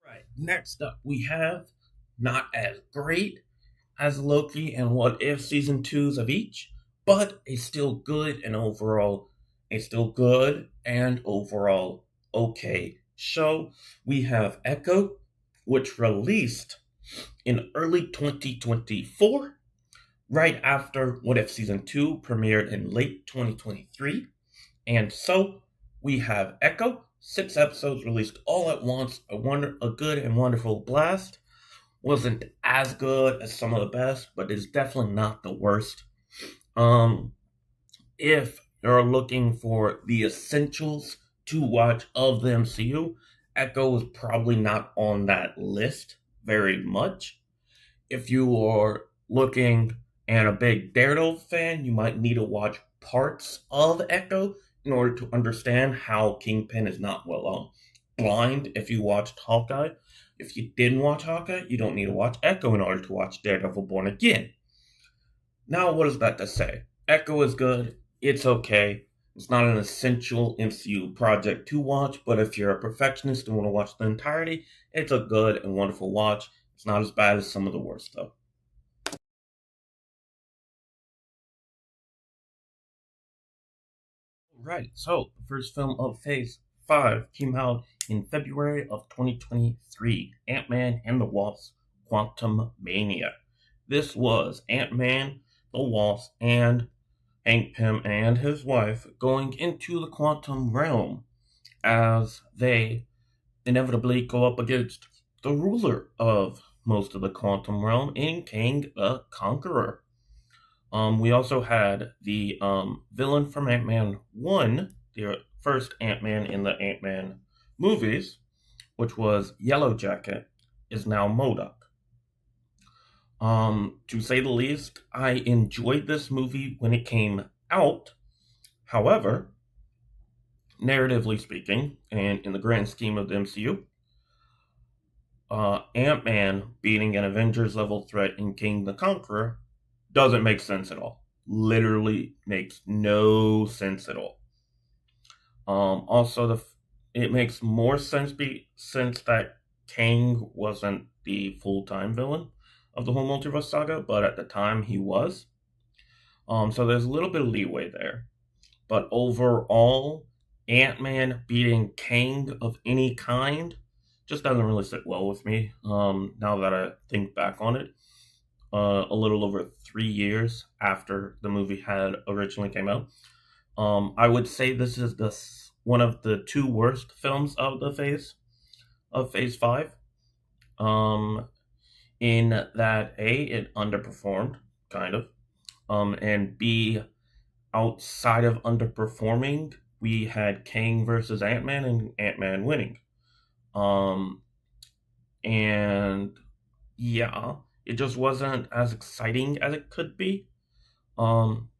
[SPEAKER 1] Right, next up we have, not as great as Loki and What If Season 2s of each, but a still good and overall okay show. We have Echo, which released in early 2024, right after What If Season 2 premiered in late 2023. And so we have Echo, 6 episodes released all at once, a good and wonderful blast. Wasn't as good as some of the best, but is definitely not the worst. If you're looking for the essentials to watch of the MCU, Echo is probably not on that list very much. If you are looking and a big Daredevil fan, you might need to watch parts of Echo in order to understand how Kingpin is not blind if you watched Hawkeye. If you didn't watch Hawkeye, you don't need to watch Echo in order to watch Daredevil Born Again. Now, what is that to say? Echo is good. It's okay. It's not an essential MCU project to watch, but if you're a perfectionist and want to watch the entirety, it's a good and wonderful watch. It's not as bad as some of the worst, though. Right, so the first film of Phase 5 came out in February of 2023, Ant-Man and the Wasp, Quantumania. This was Ant-Man, the Wasp, and Hank Pym and his wife going into the quantum realm as they inevitably go up against the ruler of most of the quantum realm in Kang the Conqueror. We also had the villain from Ant Man 1, the first Ant Man in the Ant Man movies, which was Yellow Jacket, is now MODOK. To say the least, I enjoyed this movie when it came out. However, narratively speaking, and in the grand scheme of the MCU, Ant Man beating an Avengers level threat in King the Conqueror doesn't make sense at all. Literally makes no sense at all. Also, it makes more sense since that Kang wasn't the full time villain of the whole multiverse saga, but at the time he was. So there's a little bit of leeway there. But overall, Ant Man beating Kang of any kind just doesn't really sit well with me. Now that I think back on it, a little over 3 years after the movie had originally came out, I would say this is one of the two worst films of the Phase 5. Um, in that A, it underperformed, kind of, and B, outside of underperforming, we had Kang versus Ant Man and Ant Man winning. Um, and yeah, it just wasn't as exciting as it could be. Um,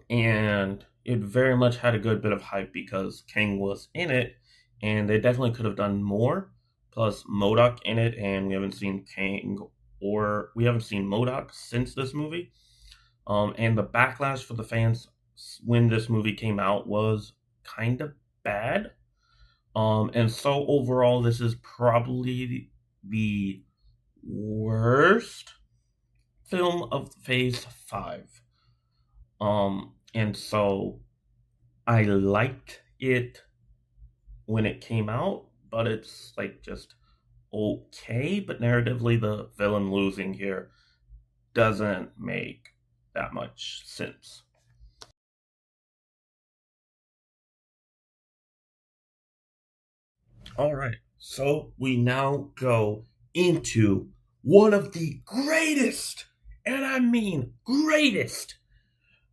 [SPEAKER 1] and it very much had a good bit of hype because Kang was in it, and they definitely could have done more. Plus, MODOK in it, and we haven't seen Kang or we haven't seen MODOK since this movie. And the backlash for the fans when this movie came out was kind of bad. And so overall, this is probably the worst film of Phase 5. And so I liked it when it came out, but it's like just okay. But narratively, the villain losing here doesn't make that much sense. All right, so we now go into one of the greatest, and I mean greatest,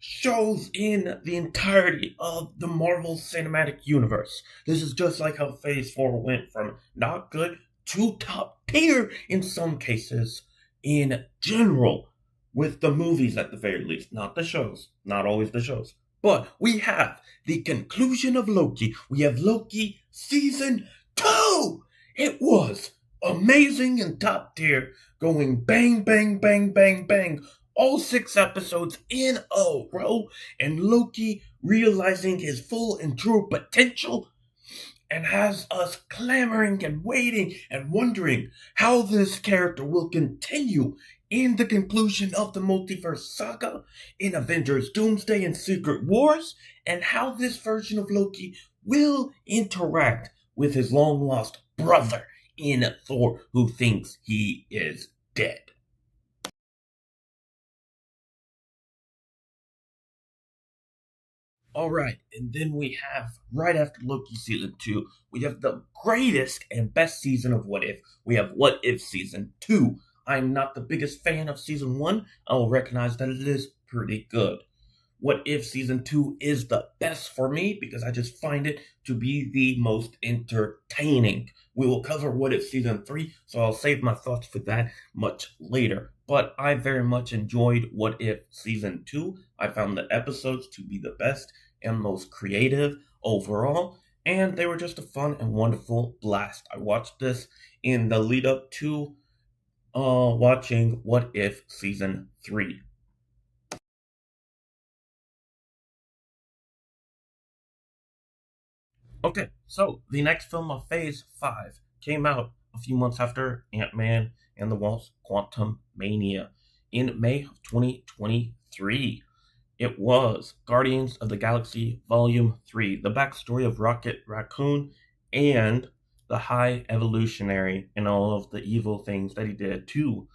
[SPEAKER 1] shows in the entirety of the Marvel Cinematic Universe. This is just like how Phase 4 went from not good to top tier in some cases in general, with the movies at the very least, not the shows, not always the shows. But we have the conclusion of Loki. We have Loki season 2! It was amazing and top tier, going bang, bang, bang, bang, bang all 6 episodes in a row, and Loki realizing his full and true potential, and has us clamoring and waiting and wondering how this character will continue in the conclusion of the Multiverse Saga, in Avengers Doomsday and Secret Wars, and how this version of Loki will interact with his long lost brother in Thor, who thinks he is dead. All right, and then we have right after Loki season 2, we have the greatest and best season of What If. We have What If season 2. I'm not the biggest fan of season 1. I will recognize that it is pretty good. What If season 2 is the best for me because I just find it to be the most entertaining. We will cover What If season 3, so I'll save my thoughts for that much later. But I very much enjoyed What If season 2. I found the episodes to be the best and most creative overall, and they were just a fun and wonderful blast. I watched this in the lead up to watching What If season 3. Okay, so the next film of Phase 5 came out a few months after Ant-Man and the Wasp: Quantumania in May of 2023. It was Guardians of the Galaxy Volume 3, the backstory of Rocket Raccoon and the High Evolutionary and all of the evil things that he did to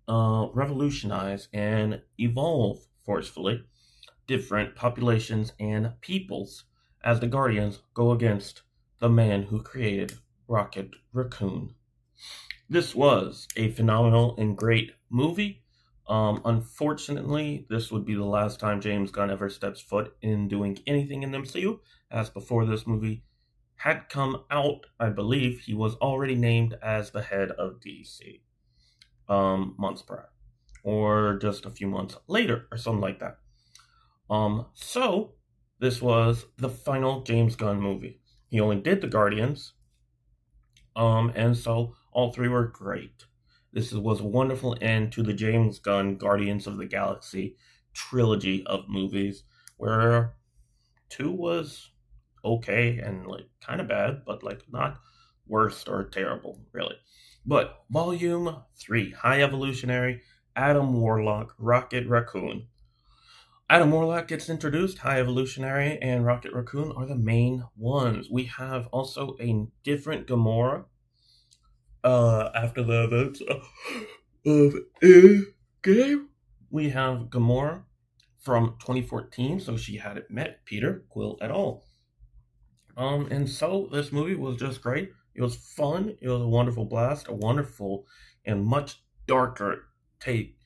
[SPEAKER 1] revolutionize and evolve forcefully different populations and peoples as the Guardians go against the man who created Rocket Raccoon. This was a phenomenal and great movie. Unfortunately, this would be the last time James Gunn ever steps foot in doing anything in the MCU, as before this movie had come out, I believe he was already named as the head of DC months prior, or just a few months later, or something like that. So this was the final James Gunn movie. He only did the Guardians, and so all three were great. This was a wonderful end to the James Gunn Guardians of the Galaxy trilogy of movies, where 2 was okay and like kind of bad, but like not worst or terrible, really. But Volume 3, High Evolutionary, Adam Warlock, Rocket Raccoon. Adam Warlock gets introduced, High Evolutionary and Rocket Raccoon are the main ones. We have also a different Gamora after the events of Endgame. We have Gamora from 2014, so she hadn't met Peter Quill at all. And so this movie was just great. It was fun. It was a wonderful blast, a wonderful and much darker take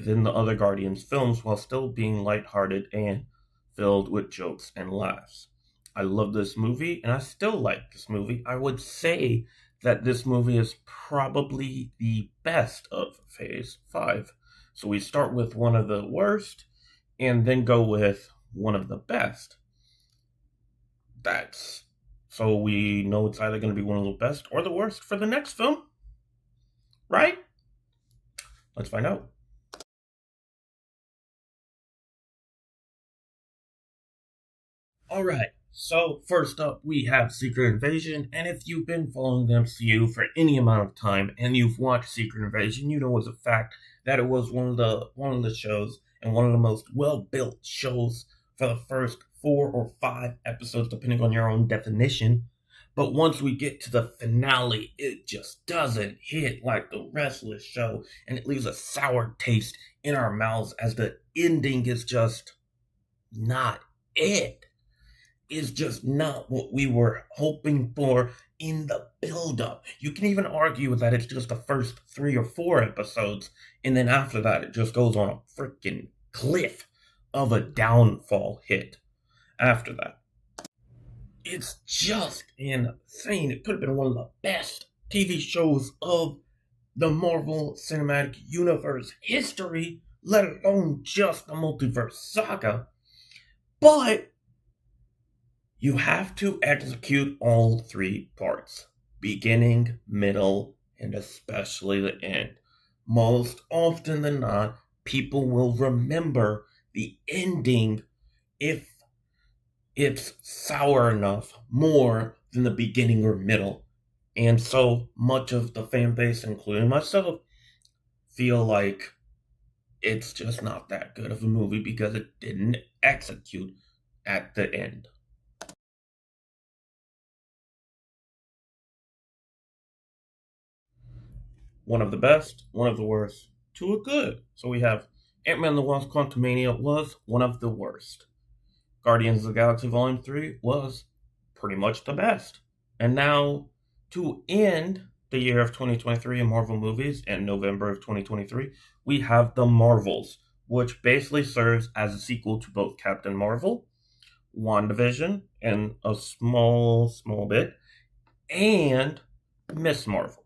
[SPEAKER 1] than the other Guardians films, while still being lighthearted and filled with jokes and laughs. I love this movie, and I still like this movie. I would say that this movie is probably the best of Phase 5. So we start with one of the worst, and then go with one of the best. That's so we know it's either going to be one of the best or the worst for the next film, right? Let's find out. All right. So first up, we have Secret Invasion, and if you've been following the MCU for any amount of time and you've watched Secret Invasion, you know as a fact that it was one of the shows and one of the most well built shows for the first 4 or 5 episodes, depending on your own definition. But once we get to the finale, it just doesn't hit like the rest of the show, and it leaves a sour taste in our mouths as the ending is just not it. Is just not what we were hoping for in the build-up. You can even argue that it's just the first 3 or 4 episodes, and then after that, it just goes on a freaking cliff of a downfall hit after that. It's just insane. It could have been one of the best TV shows of the Marvel Cinematic Universe history, let alone just the Multiverse Saga. But you have to execute all 3 parts, beginning, middle, and especially the end. Most often than not, people will remember the ending if it's sour enough more than the beginning or middle. And so much of the fan base, including myself, feel like it's just not that good of a movie because it didn't execute at the end. One of the best, one of the worst, to a good. So we have Ant-Man and the Wasp: Quantumania was one of the worst. Guardians of the Galaxy Volume 3 was pretty much the best. And now, to end the year of 2023 in Marvel movies in November of 2023, we have The Marvels, which basically serves as a sequel to both Captain Marvel, WandaVision, and a small bit, and Miss Marvel.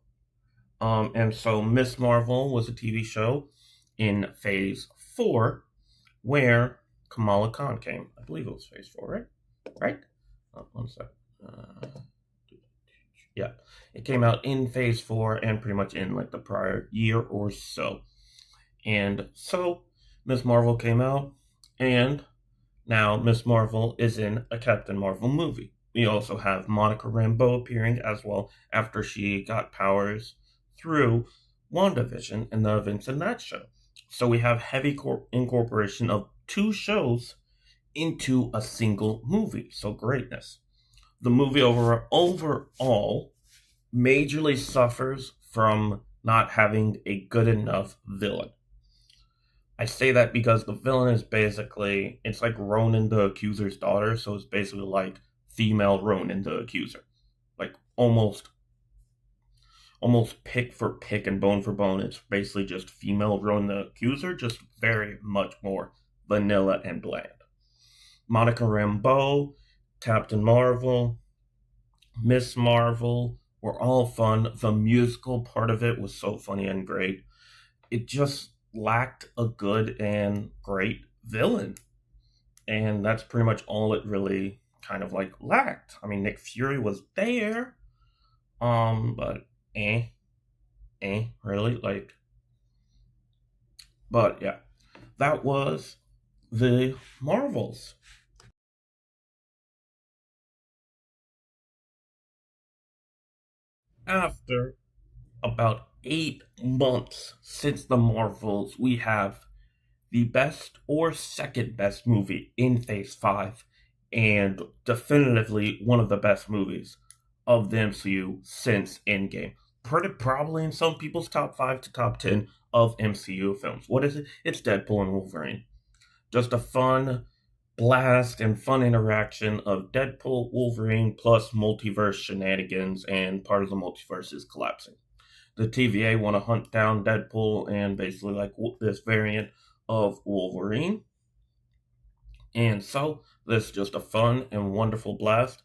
[SPEAKER 1] And so Miss Marvel was a TV show in Phase 4 where Kamala Khan came. I believe it was Phase 4, right? Right? One sec. Yeah. It came out in Phase 4 and pretty much in like the prior year or so. And so Miss Marvel came out, and now Miss Marvel is in a Captain Marvel movie. We also have Monica Rambeau appearing as well after she got powers through WandaVision and the events in that show. So we have heavy incorporation of two shows into a single movie. So greatness. The movie overall majorly suffers from not having a good enough villain. I say that because the villain is basically it's like Ronan the Accuser's daughter, so it's basically like female Ronan the Accuser. Like almost pick for pick and bone for bone. It's basically just female Ronan the Accuser, just very much more vanilla and bland. Monica Rambeau, Captain Marvel, Miss Marvel were all fun. The musical part of it was so funny and great. It just lacked a good and great villain. And that's pretty much all it really kind of like lacked. I mean, Nick Fury was there, but really, like, but yeah, that was the Marvels. After about 8 months since the Marvels, we have the best or second best movie in Phase 5, and definitively one of the best movies of the MCU since Endgame. Pretty probably in some people's top 5 to top 10 of MCU films. What is it? It's Deadpool and Wolverine. Just a fun blast and fun interaction of Deadpool, Wolverine, plus multiverse shenanigans, and part of the multiverse is collapsing. The TVA want to hunt down Deadpool and basically like this variant of Wolverine. And so, this is just a fun and wonderful blast.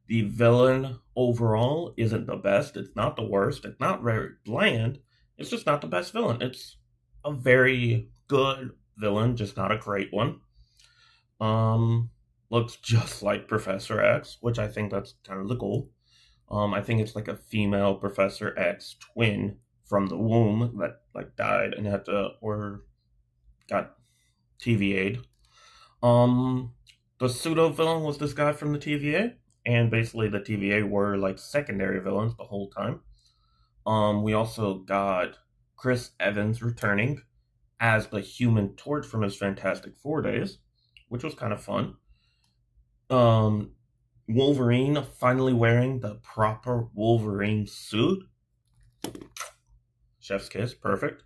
[SPEAKER 1] The villain overall isn't the best. It's not the worst. It's not very bland. It's just not the best villain. It's a very good villain, just not a great one. Um, Looks just like Professor X, which I think that's kind of the goal. I think it's like a female Professor X twin from the womb that like died and had to or got TVA'd. The pseudo villain was this guy from the TVA, and basically the TVA were like secondary villains the whole time. We also got Chris Evans returning as the Human Torch from his Fantastic Four days, which was kind of fun. Um, Wolverine finally wearing the proper Wolverine suit. Chef's kiss, perfect.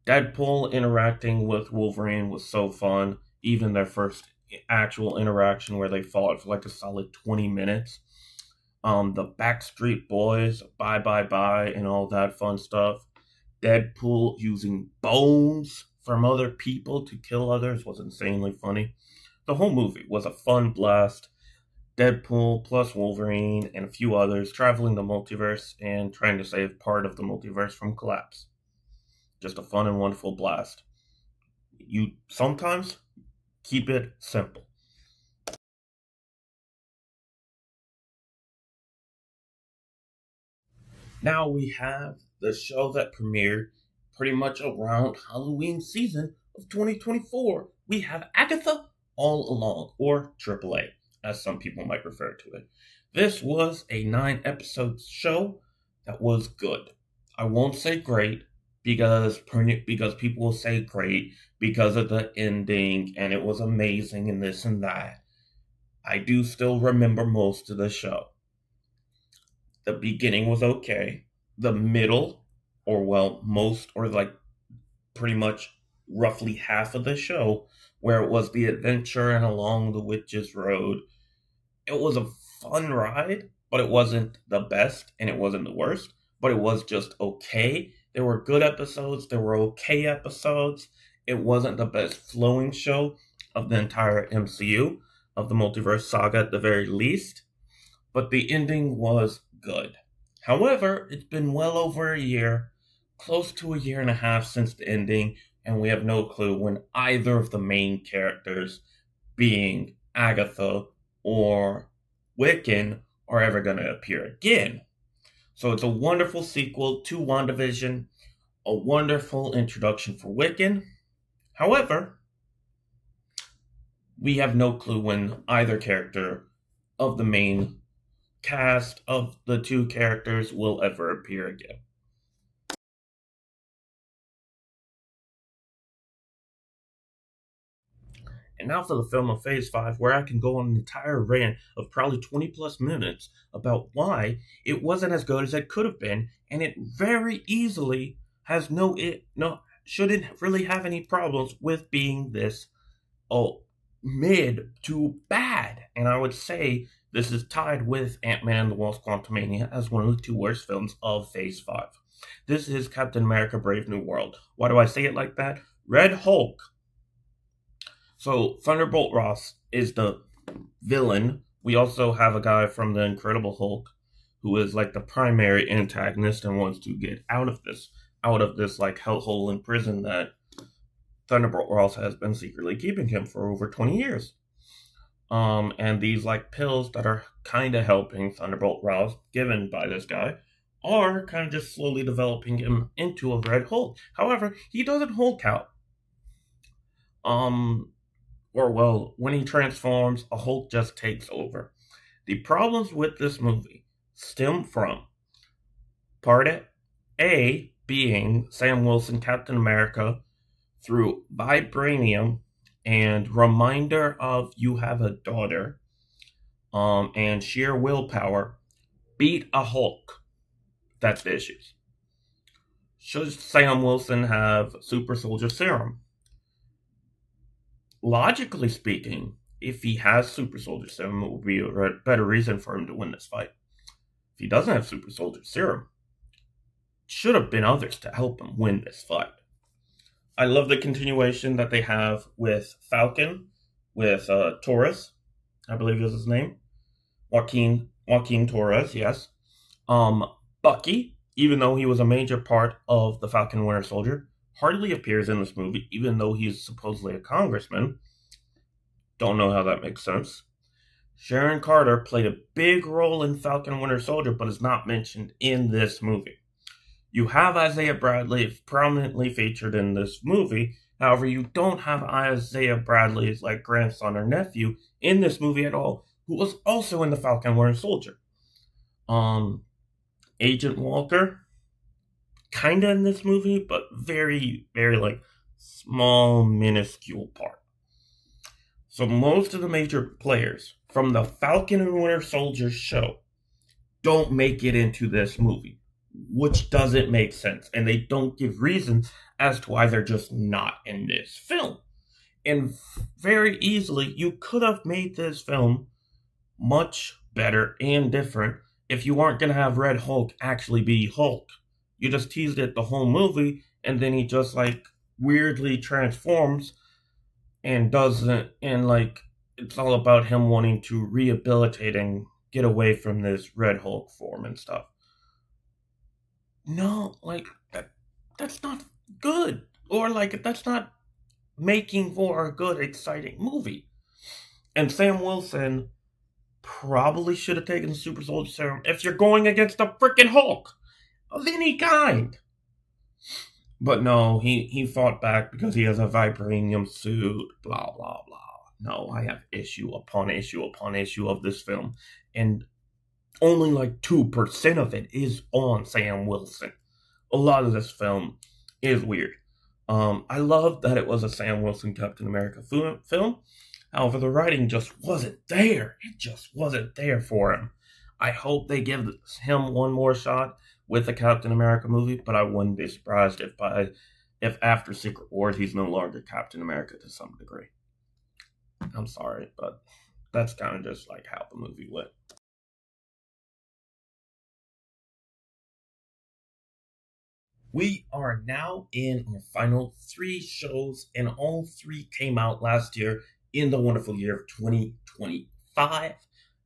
[SPEAKER 1] Deadpool interacting with Wolverine was so fun. Even their first actual interaction where they fought for like a solid 20 minutes. The Backstreet Boys, Bye Bye Bye, and all that fun stuff. Deadpool using bones from other people to kill others was insanely funny. The whole movie was a fun blast. Deadpool plus Wolverine and a few others traveling the multiverse and trying to save part of the multiverse from collapse. Just a fun and wonderful blast. You sometimes keep it simple. Now we have the show that premiered pretty much around Halloween season of 2024. We have Agatha All Along, or AAA, as some people might refer to it. This was a 9 episode show that was good. I won't say great because people will say great because of the ending and it was amazing and this and that. I do still remember most of the show. The beginning was okay. The middle, or well, most, or like pretty much roughly half of the show, where it was the adventure and along the witch's road, it was a fun ride, but it wasn't the best and it wasn't the worst, but it was just okay. There were good episodes, there were okay episodes. It wasn't the best flowing show of the entire MCU, of the Multiverse Saga at the very least, but the ending was good. However, it's been well over a year, close to a year and a half since the ending, and we have no clue when either of the main characters, being Agatha or Wiccan, are ever going to appear again. So it's a wonderful sequel to WandaVision, a wonderful introduction for Wiccan. However, we have no clue when either character of the main cast of the two characters will ever appear again. And now for the film of Phase 5, where I can go on an entire rant of probably 20 plus minutes about why it wasn't as good as it could have been, and it very easily has shouldn't really have any problems with being this mid to bad. And I would say this is tied with Ant-Man and the Wasp: Quantumania as one of the two worst films of Phase 5. This is Captain America: Brave New World. Why do I say it like that? Red Hulk. So Thunderbolt Ross is the villain. We also have a guy from the Incredible Hulk who is like the primary antagonist and wants to get out of this like hellhole in prison that Thunderbolt Ross has been secretly keeping him for over 20 years. And these like pills that are kind of helping Thunderbolt Ross, given by this guy, are kind of just slowly developing him into a Red Hulk. However, he doesn't Hulk out. When he transforms, a Hulk just takes over. The problems with this movie stem from part A being Sam Wilson, Captain America, through vibranium and reminder of you have a daughter, and sheer willpower, beat a Hulk. That's the issues. Should Sam Wilson have super soldier serum? Logically speaking, if he has super soldier serum, it would be a better reason for him to win this fight. If he doesn't have super soldier serum, it should have been others to help him win this fight. I love the continuation that they have with Falcon, with Torres, I believe is his name. Joaquin Torres, yes. Bucky, even though he was a major part of the Falcon Winter Soldier, hardly appears in this movie, even though he's supposedly a congressman. Don't know how that makes sense. Sharon Carter played a big role in Falcon Winter Soldier, but is not mentioned in this movie. You have Isaiah Bradley prominently featured in this movie. However, you don't have Isaiah Bradley's like grandson or nephew in this movie at all, who was also in the Falcon Winter Soldier. Agent Walker, kinda in this movie, but very, very like small, minuscule part. So most of the major players from the Falcon and Winter Soldier show don't make it into this movie, which doesn't make sense. And they don't give reasons as to why they're just not in this film. And very easily, you could have made this film much better and different if you weren't going to have Red Hulk actually be Hulk. You just teased it the whole movie, and then he just like weirdly transforms and doesn't, and like it's all about him wanting to rehabilitate and get away from this Red Hulk form and stuff. No, like that's not good, or like that's not making for a good, exciting movie. And Sam Wilson probably should have taken the Super Soldier Serum if you're going against a freaking Hulk of any kind. But no, he fought back because he has a vibranium suit, blah, blah, blah. No, I have issue upon issue upon issue of this film. And only like 2% of it is on Sam Wilson. A lot of this film is weird. I love that it was a Sam Wilson Captain America film. However, the writing just wasn't there. It just wasn't there for him. I hope they give him one more shot with the Captain America movie, but I wouldn't be surprised if after Secret Wars he's no longer Captain America to some degree. I'm sorry, but that's kind of just like how the movie went. We are now in our final 3 shows, and all 3 came out last year in the wonderful year of 2025.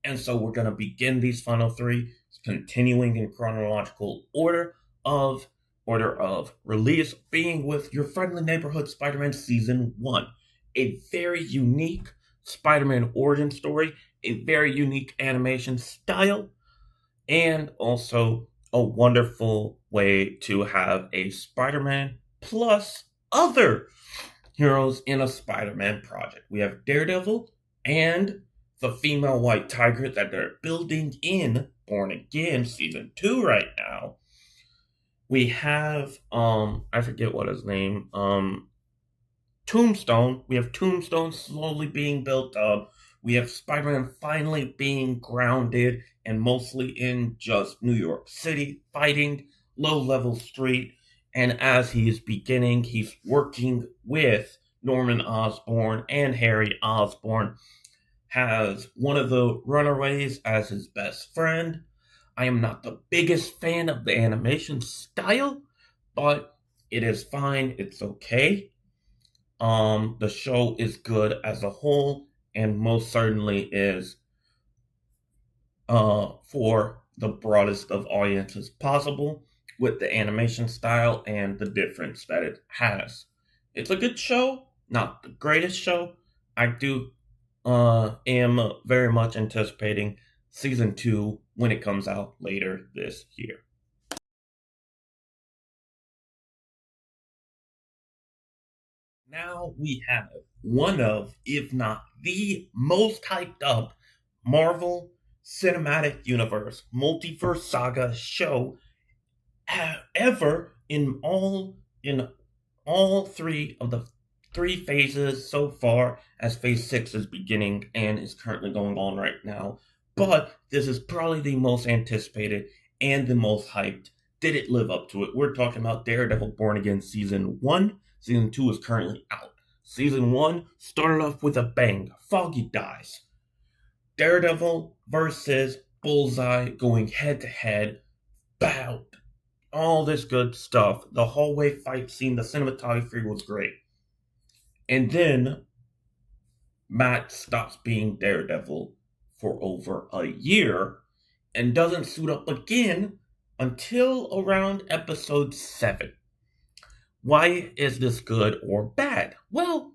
[SPEAKER 1] And so we're going to begin these final 3, continuing in chronological order of release, being with Your Friendly Neighborhood Spider-Man Season 1. A very unique Spider-Man origin story, a very unique animation style, and also a wonderful way to have a Spider-Man plus other heroes in a Spider-Man project. We have Daredevil and the female white tiger that they're building in Born Again season 2 right now. We have I forget what his name, Tombstone. We have Tombstone slowly being built up. We have Spider-Man finally being grounded and mostly in just New York City, fighting low-level street. And as he is beginning, he's working with Norman Osborn and Harry Osborn, has one of the Runaways as his best friend. I am not the biggest fan of the animation style, but it is fine. It's okay. The show is good as a whole, and most certainly is for the broadest of audiences possible with the animation style and the difference that it has. It's a good show, not the greatest show. I do am very much anticipating season 2 when it comes out later this year. Now we have one of, if not the most hyped up Marvel Cinematic Universe Multiverse Saga show ever in all three of the three phases so far, as phase 6 is beginning and is currently going on right now. But this is probably the most anticipated and the most hyped. Did it live up to it? We're talking about Daredevil Born Again season 1. Season 2 is currently out. Season 1 started off with a bang. Foggy dies. Daredevil versus Bullseye going head to head. Bout. All this good stuff. The hallway fight scene, the cinematography was great. And then Matt stops being Daredevil for over a year and doesn't suit up again until around episode 7. Why is this good or bad? Well,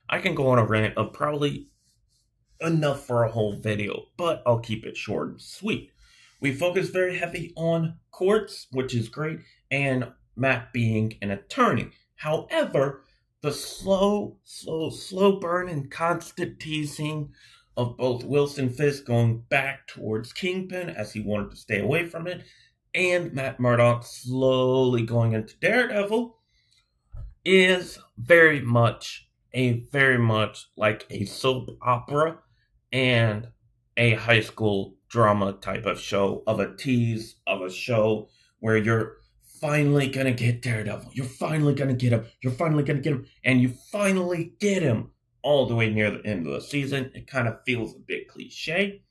[SPEAKER 1] I can go on a rant of probably enough for a whole video, but I'll keep it short and sweet. We focus very heavy on courts, which is great, and Matt being an attorney. However, the slow burn and constant teasing of both Wilson Fisk going back towards Kingpin as he wanted to stay away from it, and Matt Murdock slowly going into Daredevil is very much like a soap opera and a high school drama type of show, of a tease of a show where you're finally gonna get Daredevil. You're finally gonna get him. You're finally gonna get him. And you finally get him all the way near the end of the season. It kind of feels a bit cliche.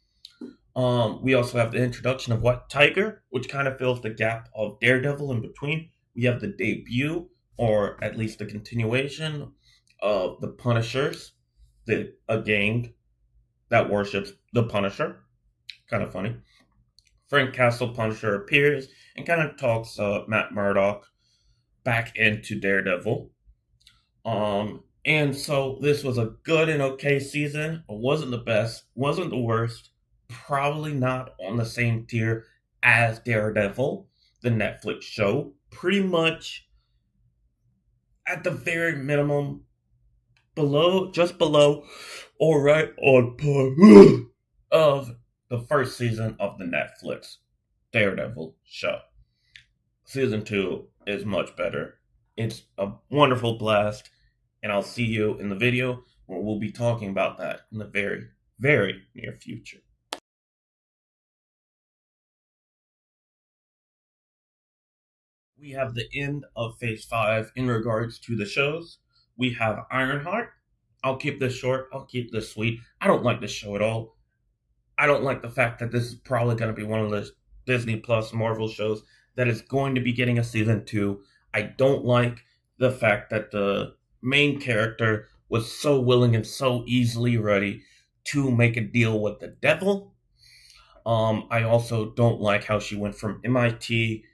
[SPEAKER 1] We also have the introduction of White Tiger, which kind of fills the gap of Daredevil in between. We have the debut, or at least the continuation, of the Punishers, a gang that worships the Punisher. Kind of funny. Frank Castle Punisher appears and kind of talks Matt Murdock back into Daredevil. And so this was a good and okay season. It wasn't the best, wasn't the worst, probably not on the same tier as Daredevil, the Netflix show. Pretty much at the very minimum, just below, or right on par of the first season of the Netflix Daredevil show. Season 2 is much better. It's a wonderful blast, and I'll see you in the video where we'll be talking about that in the very, very near future. We have the end of Phase 5 in regards to the shows. We have Ironheart. I'll keep this short. I'll keep this sweet. I don't like this show at all. I don't like the fact that this is probably going to be one of the Disney Plus Marvel shows that is going to be getting a season 2. I don't like the fact that the main character was so willing and so easily ready to make a deal with the devil. I also don't like how she went from MIT,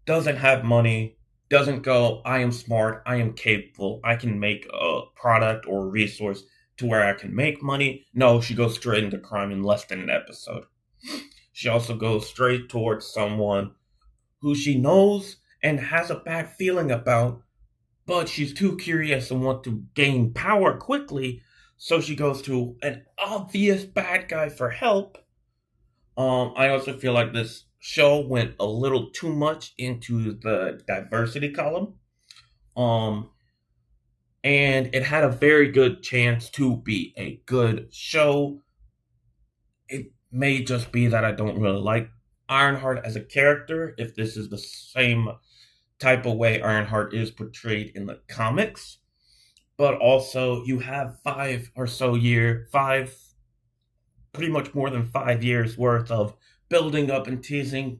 [SPEAKER 1] doesn't have money, doesn't go, I am smart, I am capable, I can make a product or a resource to where I can make money. No, she goes straight into crime in less than an episode. She also goes straight towards someone who she knows and has a bad feeling about, but she's too curious and wants to gain power quickly, So she goes to an obvious bad guy for help. I also feel like this show went a little too much into the diversity column. Um, and it had a very good chance to be a good show. It may just be that I don't really like Ironheart as a character, if this is the same type of way Ironheart is portrayed in the comics. But also, you have pretty much more than 5 years worth of building up and teasing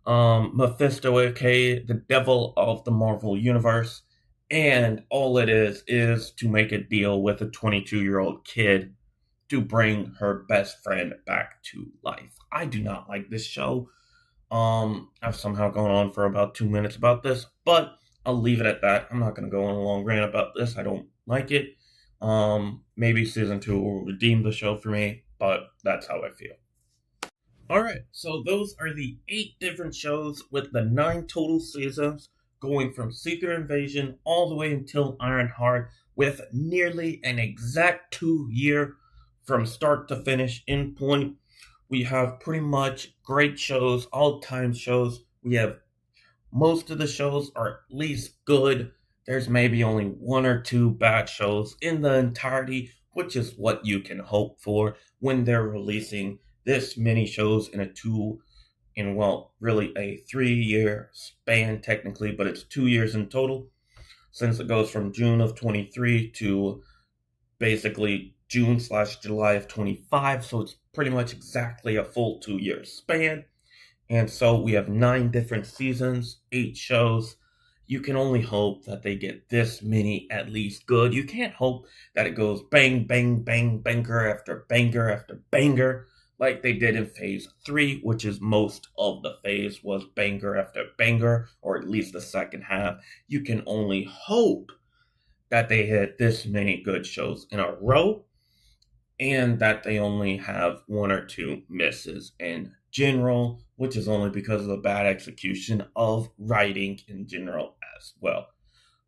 [SPEAKER 1] Mephisto, aka the devil of the Marvel Universe, and all it is to make a deal with a 22-year-old kid to bring her best friend back to life. I do not like this show. I've somehow gone on for about 2 minutes about this, but I'll leave it at that. I'm not going to go on a long rant about this. I don't like it. Maybe season 2 will redeem the show for me, but that's how I feel. Alright, so those are the 8 different shows with the 9 total seasons, going from Secret Invasion all the way until Ironheart, with nearly an exact 2 year from start to finish in point. We have pretty much great shows, all-time shows. We have most of the shows are at least good. There's maybe only 1 or 2 bad shows in the entirety, which is what you can hope for when they're releasing this many shows really a 3-year span technically, but it's 2 years in total, since it goes from June of 23 to basically June/July of 25, so it's pretty much exactly a full 2 year span. And so we have 9 different seasons, 8 shows. You can only hope that they get this many at least good. You can't hope that it goes bang, bang, bang, banger after banger after banger, like they did in Phase 3, which is most of the phase was banger after banger, or at least the second half. You can only hope that they hit this many good shows in a row, and that they only have 1 or 2 misses in general, which is only because of the bad execution of writing in general as well.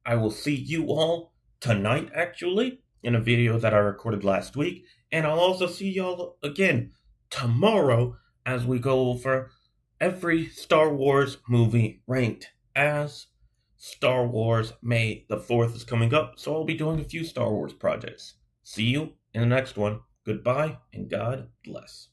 [SPEAKER 1] I will see you all tonight, actually, in a video that I recorded last week, and I'll also see y'all again tomorrow as we go over every Star Wars movie ranked, as Star Wars May the 4th is coming up, so I'll be doing a few Star Wars projects. See you in the next one. Goodbye, and God bless.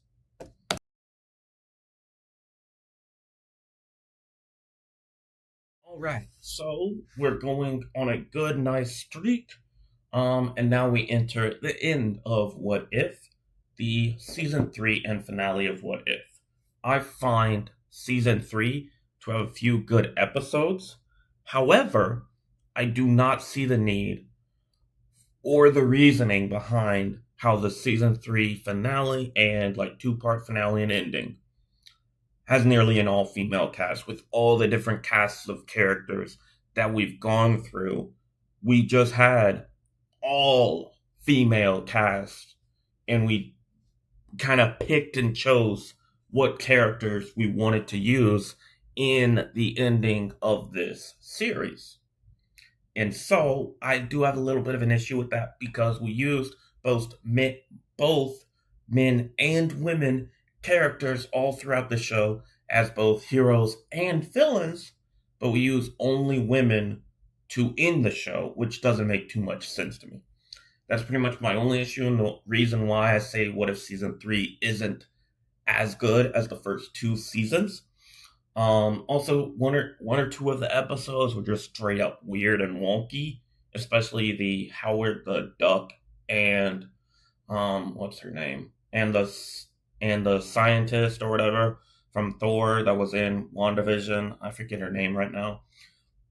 [SPEAKER 1] Alright, so we're going on a good, nice streak. And now we enter the end of What If, the season 3 and finale of What If. I find season 3 to have a few good episodes. However, I do not see the need or the reasoning behind how the season 3 finale and 2-part finale and ending has nearly an all-female cast, with all the different casts of characters that we've gone through. We just had all female cast, and we kind of picked and chose what characters we wanted to use in the ending of this series. And so I do have a little bit of an issue with that, because we used both men and women characters all throughout the show as both heroes and villains, but we use only women to end the show, which doesn't make too much sense to me. That's pretty much my only issue, and the reason why I say What If Season 3 isn't as good as the first 2 seasons. Also, one or two of the episodes were just straight up weird and wonky, especially the Howard the Duck and what's her name, and the scientist or whatever from Thor that was in WandaVision. I forget her name right now,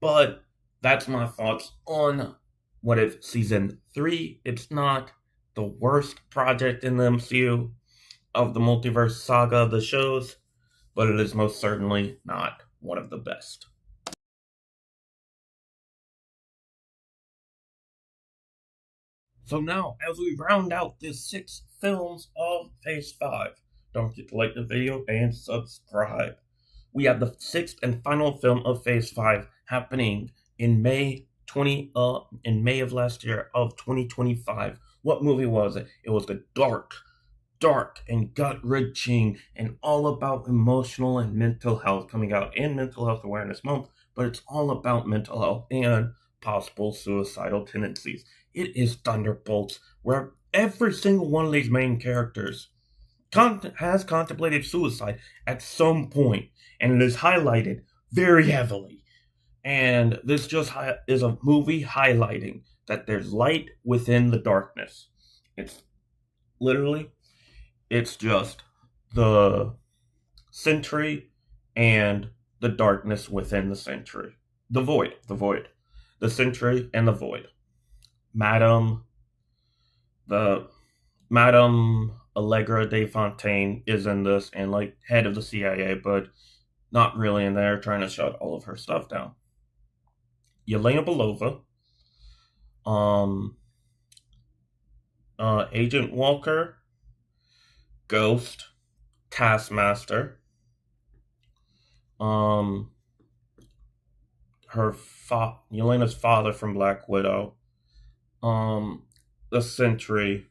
[SPEAKER 1] but that's my thoughts on What If Season 3. It's not the worst project in the MCU of the Multiverse Saga of the shows, but it is most certainly not one of the best. So now, as we round out the 6 films of Phase 5, don't forget to like the video and subscribe. We have the 6th and final film of Phase 5 happening in May of last year of 2025, What movie was it? It was the dark and gut wrenching and all about emotional and mental health, coming out in Mental Health Awareness Month, but it's all about mental health and possible suicidal tendencies. It is Thunderbolts, where every single one of these main characters has contemplated suicide at some point, and it is highlighted very heavily. And this just is a movie highlighting that there's light within the darkness. It's literally, it's just the sentry and the darkness within the sentry. The void. The sentry and the void. Madame, the Madame Allegra de Fontaine is in this and like head of the CIA, but not really in there, trying to shut all of her stuff down. Yelena Belova, um, Agent Walker, Ghost, Taskmaster, um, Yelena's father from Black Widow, the Sentry.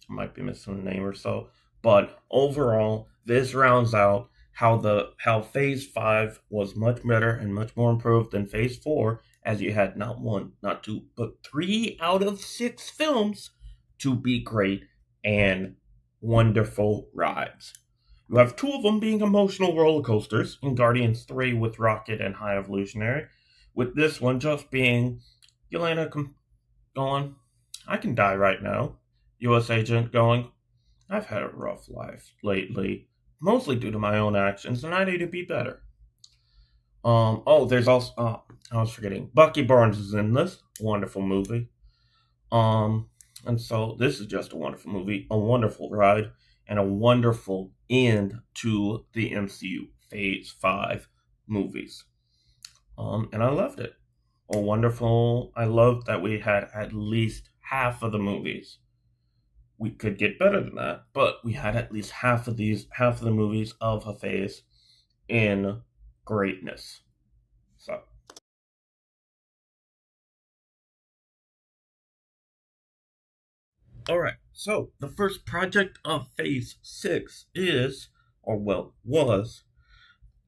[SPEAKER 1] I might be missing a name or so, but overall, this rounds out how Phase 5 was much better and much more improved than Phase 4, as you had not one, not two, but 3 out of 6 films to be great and wonderful rides. You have 2 of them being emotional roller coasters in Guardians 3 with Rocket and High Evolutionary, with this one just being Yelena going, I can die right now. US Agent going, I've had a rough life lately, mostly due to my own actions, and I need to be better. There's also, I was forgetting, Bucky Barnes is in this wonderful movie. And so this is just a wonderful movie, a wonderful ride, and a wonderful end to the MCU Phase 5 movies. And I loved it. I loved that we had at least half of the movies. We could get better than that, but we had at least half of the movies of a phase in greatness. So, all right. So the first project of Phase 6 was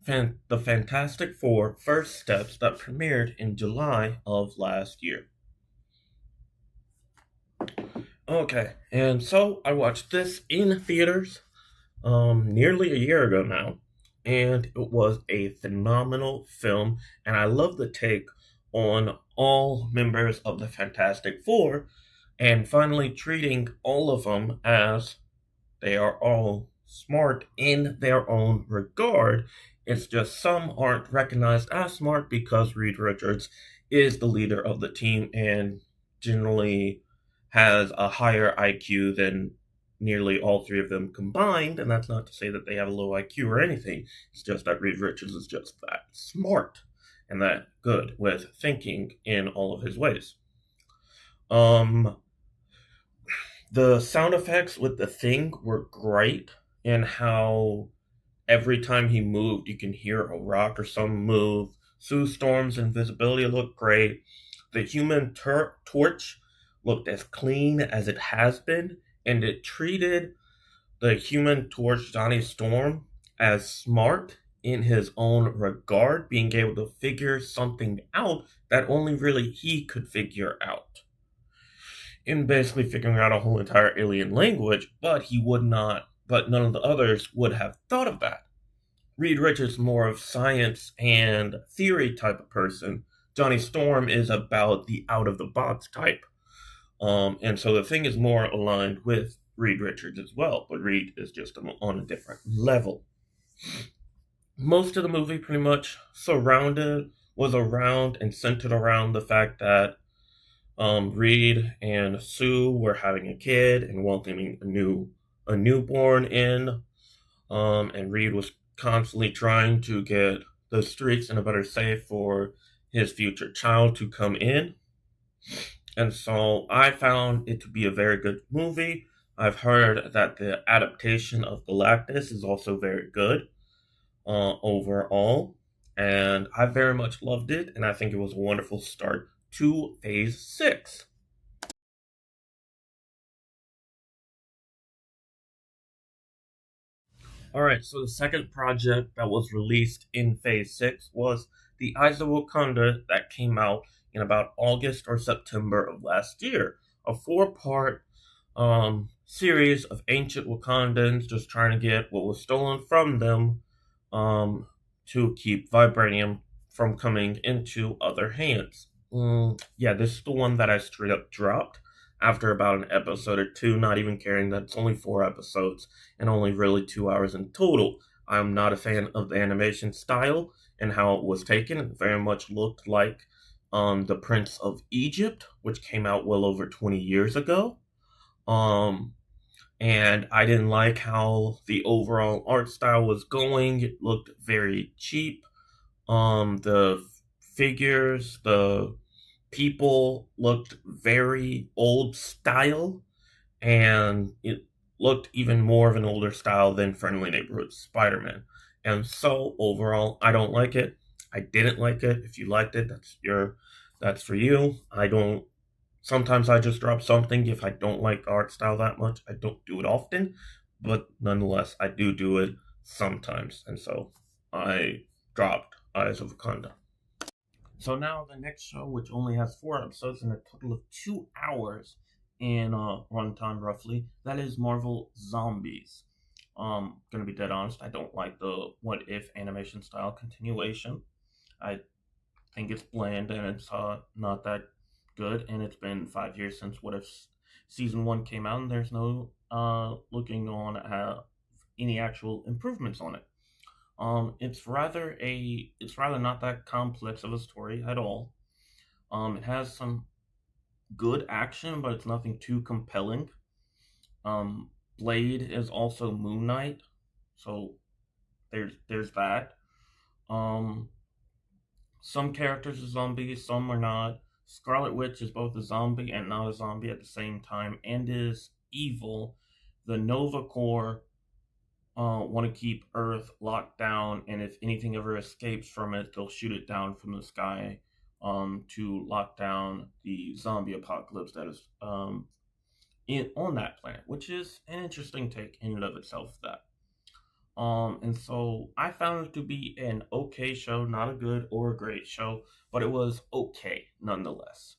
[SPEAKER 1] the Fantastic Four First Steps that premiered in July of last year. Okay, and so I watched this in theaters nearly a year ago now, and it was a phenomenal film, and I love the take on all members of the Fantastic Four, and finally treating all of them as they are all smart in their own regard. It's just some aren't recognized as smart because Reed Richards is the leader of the team and generally has a higher IQ than nearly all 3 of them combined. And that's not to say that they have a low IQ or anything. It's just that Reed Richards is just that smart and that good with thinking in all of his ways. The sound effects with the Thing were great, and how every time he moved, you can hear a rock or something move. Sue Storm's invisibility looked great. The Human Torch looked as clean as it has been, and it treated the Human Torch, Johnny Storm, as smart in his own regard, being able to figure something out that only really he could figure out. In basically figuring out a whole entire alien language, but none of the others would have thought of that. Reed Richards is more of science and theory type of person. Johnny Storm is about the out of the box type. And so the Thing is more aligned with Reed Richards as well, but Reed is just on a different level. Most of the movie pretty much was around and centered around the fact that Reed and Sue were having a kid and welcoming a newborn in, and Reed was constantly trying to get the streets in a better state for his future child to come in. And so I found it to be a very good movie. I've heard that the adaptation of Galactus is also very good overall, and I very much loved it, and I think it was a wonderful start to Phase 6. Alright, so the second project that was released in Phase 6 was The Eyes of Wakanda that came out in about August or September of last year. A four-part series of ancient Wakandans just trying to get what was stolen from them um, to keep vibranium from coming into other hands. Yeah, this is the one that I straight up dropped after about an episode or two, not even caring that it's only 4 episodes and only really 2 hours in total. I'm not a fan of the animation style and how it was taken. It very much looked like The Prince of Egypt, which came out well over 20 years ago. Um, and I didn't like how the overall art style was going. It looked very cheap. The figures, the people looked very old style, and it looked even more of an older style than Friendly Neighborhood Spider-Man. And so overall, I don't like it. I didn't like it. If you liked it, that's for you. I don't. Sometimes I just drop something if I don't like the art style that much. I don't do it often, but nonetheless, I do it sometimes. And so I dropped Eyes of Wakanda. So now the next show, which only has 4 episodes and a total of 2 hours in runtime roughly, that is Marvel Zombies. Gonna be dead honest, I don't like the What If animation style continuation. I think it's bland and it's not that good, and it's been 5 years since What If season one came out, and there's no looking on any actual improvements on it. It's rather not that complex of a story at all. It has some good action, but it's nothing too compelling. Blade is also Moon Knight, so there's that. Um, some characters are zombies, some are not. Scarlet Witch is both a zombie and not a zombie at the same time, and is evil. The Nova Corps want to keep Earth locked down, and if anything ever escapes from it, they'll shoot it down from the sky to lock down the zombie apocalypse that is on that planet, which is an interesting take in and of itself. And so I found it to be an okay show, not a good or a great show, but it was okay nonetheless.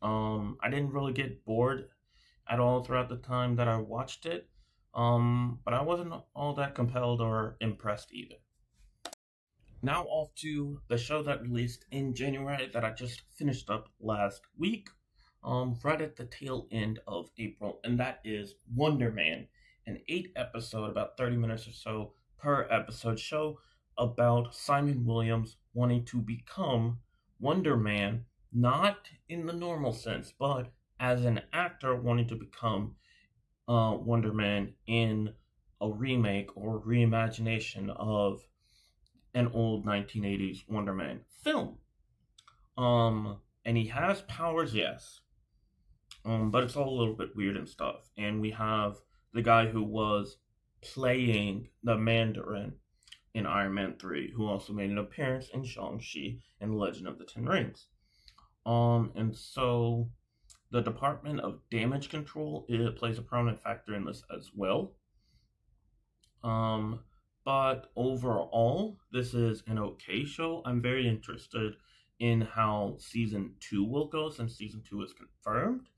[SPEAKER 1] I didn't really get bored at all throughout the time that I watched it. But I wasn't all that compelled or impressed either. Now off to the show that released in January that I just finished up last week, right at the tail end of April, and that is Wonder Man, an 8 episode, about 30 minutes or so per episode show about Simon Williams wanting to become Wonder Man, not in the normal sense, but as an actor wanting to become Wonder Man in a remake or reimagination of an old 1980s Wonder Man film. And he has powers, yes, but it's all a little bit weird and stuff. And we have the guy who was playing the Mandarin in Iron Man 3, who also made an appearance in Shang-Chi and the Legend of the Ten Rings. And so the Department of Damage Control, it plays a prominent factor in this as well. But overall, this is an okay show. I'm very interested in how season 2 will go, since season 2 is confirmed.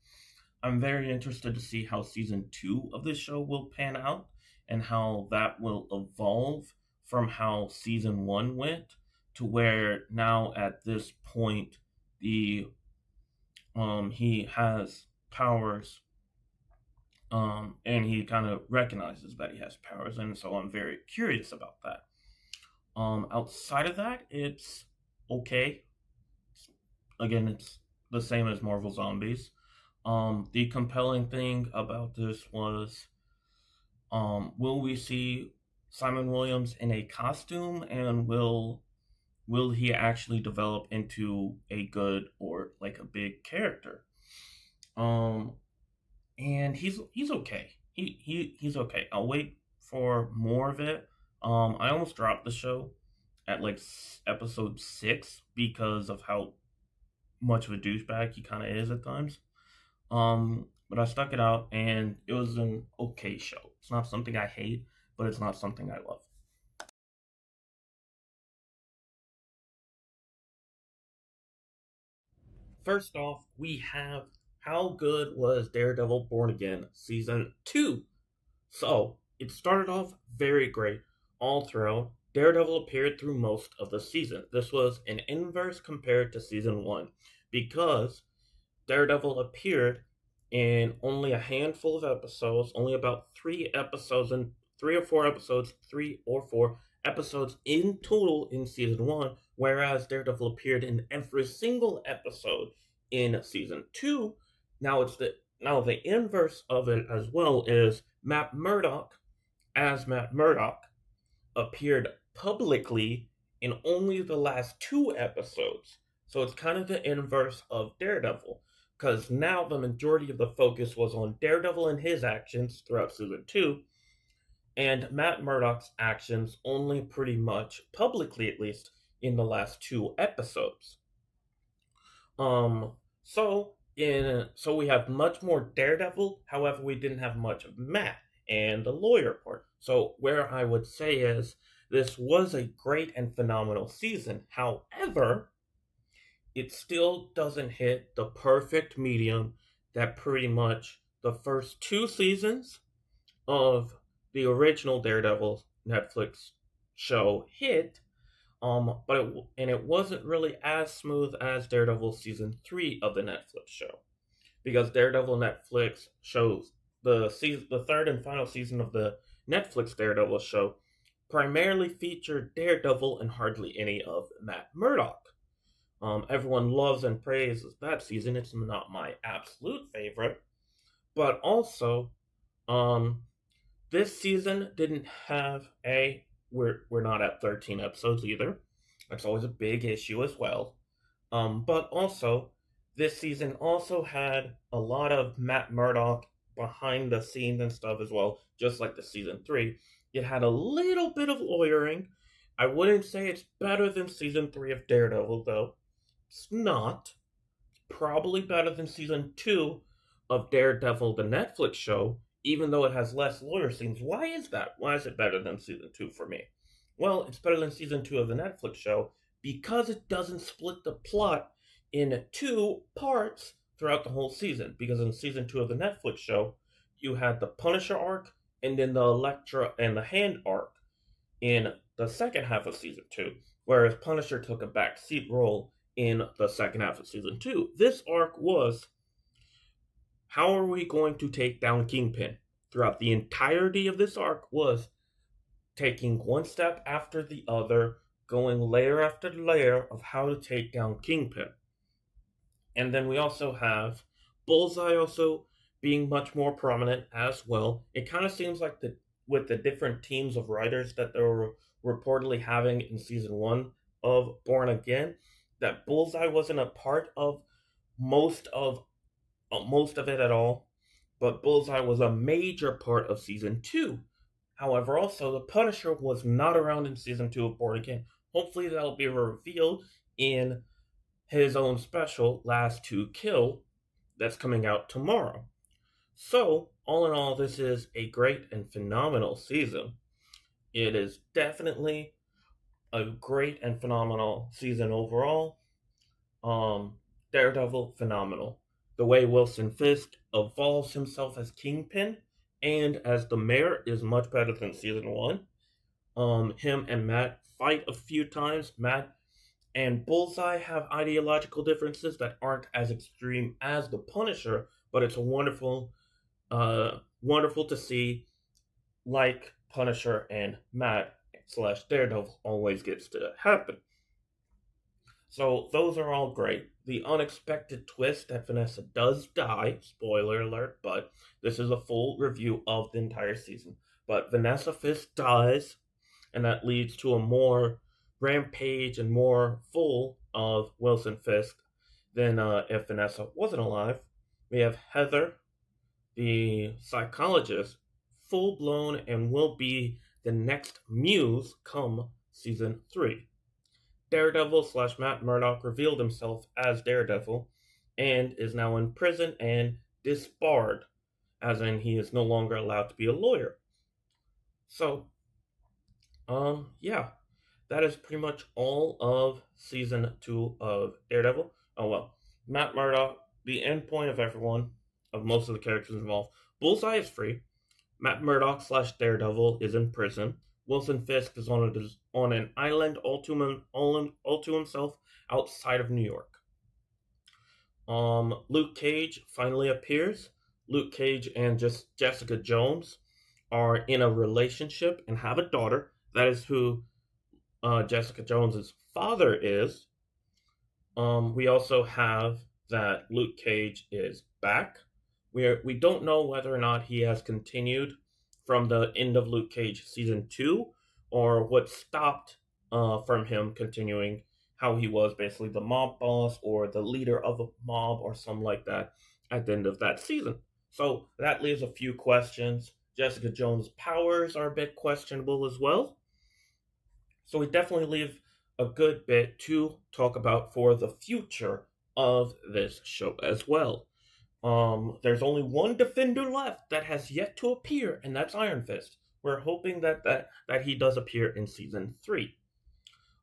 [SPEAKER 1] I'm very interested to see how season 2 of this show will pan out and how that will evolve from how season 1 went to where now at this point the he has powers, and he kind of recognizes that he has powers, and so I'm very curious about that. Outside of that, it's okay. Again, it's the same as Marvel Zombies. The compelling thing about this was, will we see Simon Williams in a costume, and will he actually develop into a good or like a big character? Um, and he's okay. He's okay. I'll wait for more of it. I almost dropped the show at like episode 6 because of how much of a douchebag he kind of is at times. But I stuck it out, and it was an okay show. It's not something I hate, but it's not something I love. First off, we have how good was Daredevil Born Again Season 2? So, it started off very great all throughout. Daredevil appeared through most of the season. This was an inverse compared to Season 1 because Daredevil appeared in only a handful of episodes, only about 3 episodes and 3 or 4 episodes, 3 or 4 episodes in total in season one, whereas Daredevil appeared in every single episode in season two. Now the inverse of it as well is Matt Murdock as Matt Murdock appeared publicly in only the last 2 episodes. So it's kind of the inverse of Daredevil, because now the majority of the focus was on Daredevil and his actions throughout season 2, and Matt Murdock's actions only pretty much, publicly at least, in the last 2 episodes. Um, so we have much more Daredevil, however, we didn't have much of Matt and the lawyer part. So where I would say is this was a great and phenomenal season. However, it still doesn't hit the perfect medium that pretty much the first 2 seasons of the original Daredevil Netflix show hit. It wasn't really as smooth as Daredevil season 3 of the Netflix show, because Daredevil Netflix shows the third and final season of the Netflix Daredevil show primarily featured Daredevil and hardly any of Matt Murdock. Everyone loves and praises that season. It's not my absolute favorite, but also, this season didn't have we're not at 13 episodes either. That's always a big issue as well. But also, this season also had a lot of Matt Murdock behind the scenes and stuff as well, just like the season 3. It had a little bit of lawyering. I wouldn't say it's better than season 3 of Daredevil, though. It's not. It's probably better than season 2 of Daredevil, the Netflix show, even though it has less lawyer scenes. Why is that? Why is it better than season 2 for me? Well, it's better than season 2 of the Netflix show because it doesn't split the plot in 2 parts throughout the whole season. Because in season 2 of the Netflix show, you had the Punisher arc and then the Elektra and the Hand arc in the second half of season 2, whereas Punisher took a backseat role in the second half of season 2. This arc was, how are we going to take down Kingpin? Throughout the entirety of this arc was taking one step after the other, going layer after layer of how to take down Kingpin. And then we also have Bullseye also being much more prominent as well. It kind of seems like with the different teams of writers that they were reportedly having in season 1 of Born Again, that Bullseye wasn't a part of most of it at all, but Bullseye was a major part of season 2. However, also the Punisher was not around in season 2 of Born Again. Hopefully that'll be revealed in his own special, Last to Kill, that's coming out tomorrow. So, all in all, this is a great and phenomenal season. It is definitely a great and phenomenal season overall. Daredevil, phenomenal. The way Wilson Fisk evolves himself as Kingpin and as the mayor is much better than season 1. Him and Matt fight a few times. Matt and Bullseye have ideological differences that aren't as extreme as the Punisher, but it's wonderful to see, like Punisher and Matt / Daredevil always gets to happen. So those are all great. The unexpected twist that Vanessa does die, spoiler alert, but this is a full review of the entire season. But Vanessa Fisk dies, and that leads to a more rampage and more full of Wilson Fisk than if Vanessa wasn't alive. We have Heather, the psychologist, full blown and will be the next muse come season 3. Daredevil / Matt Murdock revealed himself as Daredevil and is now in prison and disbarred, as in he is no longer allowed to be a lawyer. So, yeah, that is pretty much all of season 2 of Daredevil. Oh well, Matt Murdock, the end point of everyone, of most of the characters involved. Bullseye is free. Matt Murdock slash Daredevil is in prison. Wilson Fisk is on an island all to himself outside of New York. Luke Cage finally appears. Luke Cage and just Jessica Jones are in a relationship and have a daughter. That is who Jessica Jones's father is. We also have that Luke Cage is back. We don't know whether or not he has continued from the end of Luke Cage season 2 or what stopped from him continuing, how he was basically the mob boss or the leader of a mob or something like that at the end of that season. So that leaves a few questions. Jessica Jones' powers are a bit questionable as well. So we definitely leave a good bit to talk about for the future of this show as well. There's only one defender left that has yet to appear, and that's Iron Fist. We're hoping that he does appear in season 3.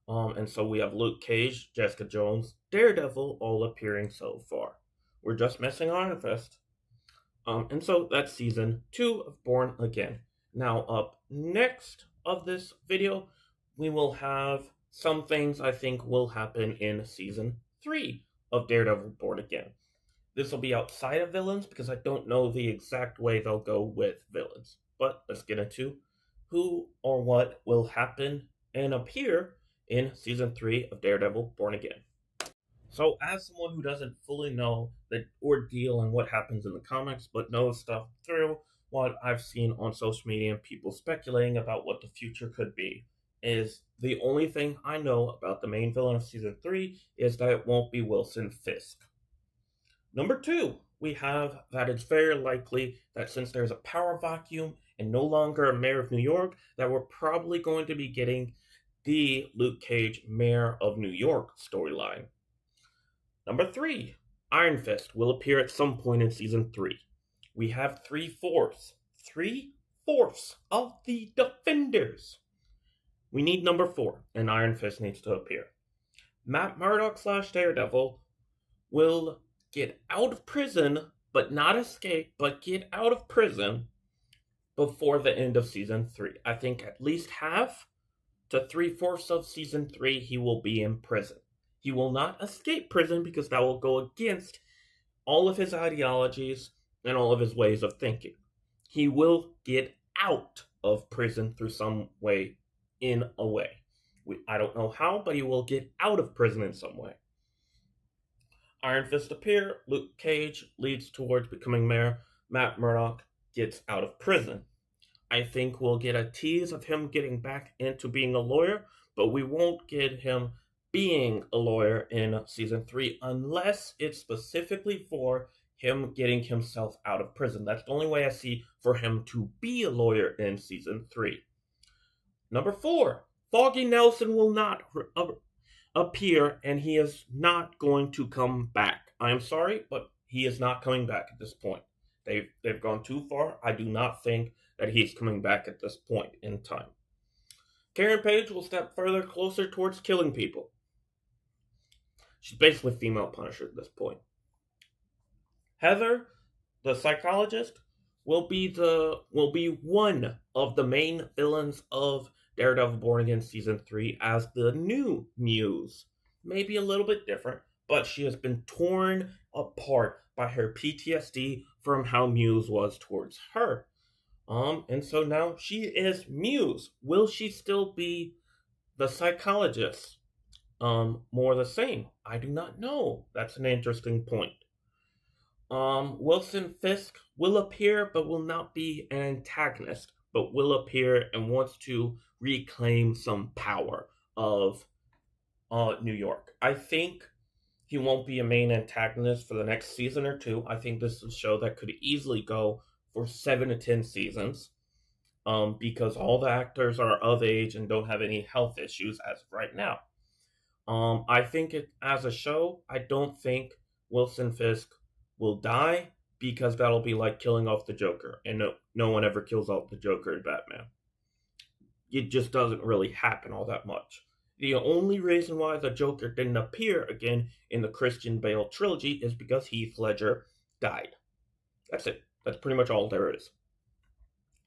[SPEAKER 1] And so we have Luke Cage, Jessica Jones, Daredevil all appearing so far. We're just missing Iron Fist. And so that's season 2 of Born Again. Now, up next of this video, we will have some things I think will happen in season 3 of Daredevil Born Again. This will be outside of villains because I don't know the exact way they'll go with villains. But let's get into who or what will happen and appear in season 3 of Daredevil Born Again. So, as someone who doesn't fully know the ordeal and what happens in the comics, but knows stuff through what I've seen on social media and people speculating about what the future could be, is the only thing I know about the main villain of season 3 is that it won't be Wilson Fisk. Number 2, we have that it's very likely that since there's a power vacuum and no longer a mayor of New York, that we're probably going to be getting the Luke Cage Mayor of New York storyline. Number 3, Iron Fist will appear at some point in season 3. We have 3/4 of the Defenders. We need number 4, and Iron Fist needs to appear. Matt Murdock slash Daredevil will get out of prison, but not escape, but get out of prison before the end of season 3. I think at least half to 3/4 of season 3 he will be in prison. He will not escape prison because that will go against all of his ideologies and all of his ways of thinking. He will get out of prison through some way, in a way. I don't know how, but he will get out of prison in some way. Iron Fist appear, Luke Cage leads towards becoming mayor, Matt Murdock gets out of prison. I think we'll get a tease of him getting back into being a lawyer, but we won't get him being a lawyer in season 3 unless it's specifically for him getting himself out of prison. That's the only way I see for him to be a lawyer in season 3. Number 4, Foggy Nelson will not appear, and he is not going to come back. I am sorry, but he is not coming back at this point. They've gone too far. I do not think that he's coming back at this point in time. Karen Page will step further closer towards killing people. She's basically female Punisher at this point. Heather, the psychologist, will be one of the main villains of Daredevil Born Again season 3 as the new Muse. Maybe a little bit different, but she has been torn apart by her PTSD from how Muse was towards her. And so now she is Muse. Will she still be the psychologist? More the same? I do not know. That's an interesting point. Wilson Fisk will appear, but will not be an antagonist, but will appear and wants to reclaim some power of New York. I think he won't be a main antagonist for the next season or 2. I think this is a show that could easily go for 7 to 10 seasons, because all the actors are of age and don't have any health issues as of right now. I think as a show, I don't think Wilson Fisk will die, because that'll be like killing off the Joker, and no one ever kills off the Joker in Batman. it just doesn't really happen all that much. The only reason why the Joker didn't appear again in the Christian Bale trilogy is because Heath Ledger died. That's it. That's pretty much all there is.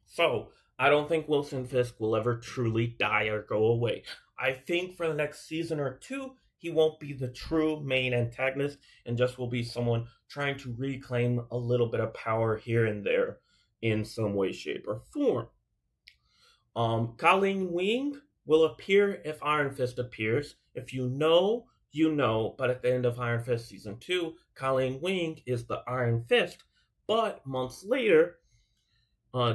[SPEAKER 1] So, I don't think Wilson Fisk will ever truly die or go away. I think for the next season or two, he won't be the true main antagonist and just will be someone trying to reclaim a little bit of power here and there in some way, shape, or form. Colleen Wing will appear if Iron Fist appears. If you know, you know, but at the end of Iron Fist Season 2, Colleen Wing is the Iron Fist, but months later,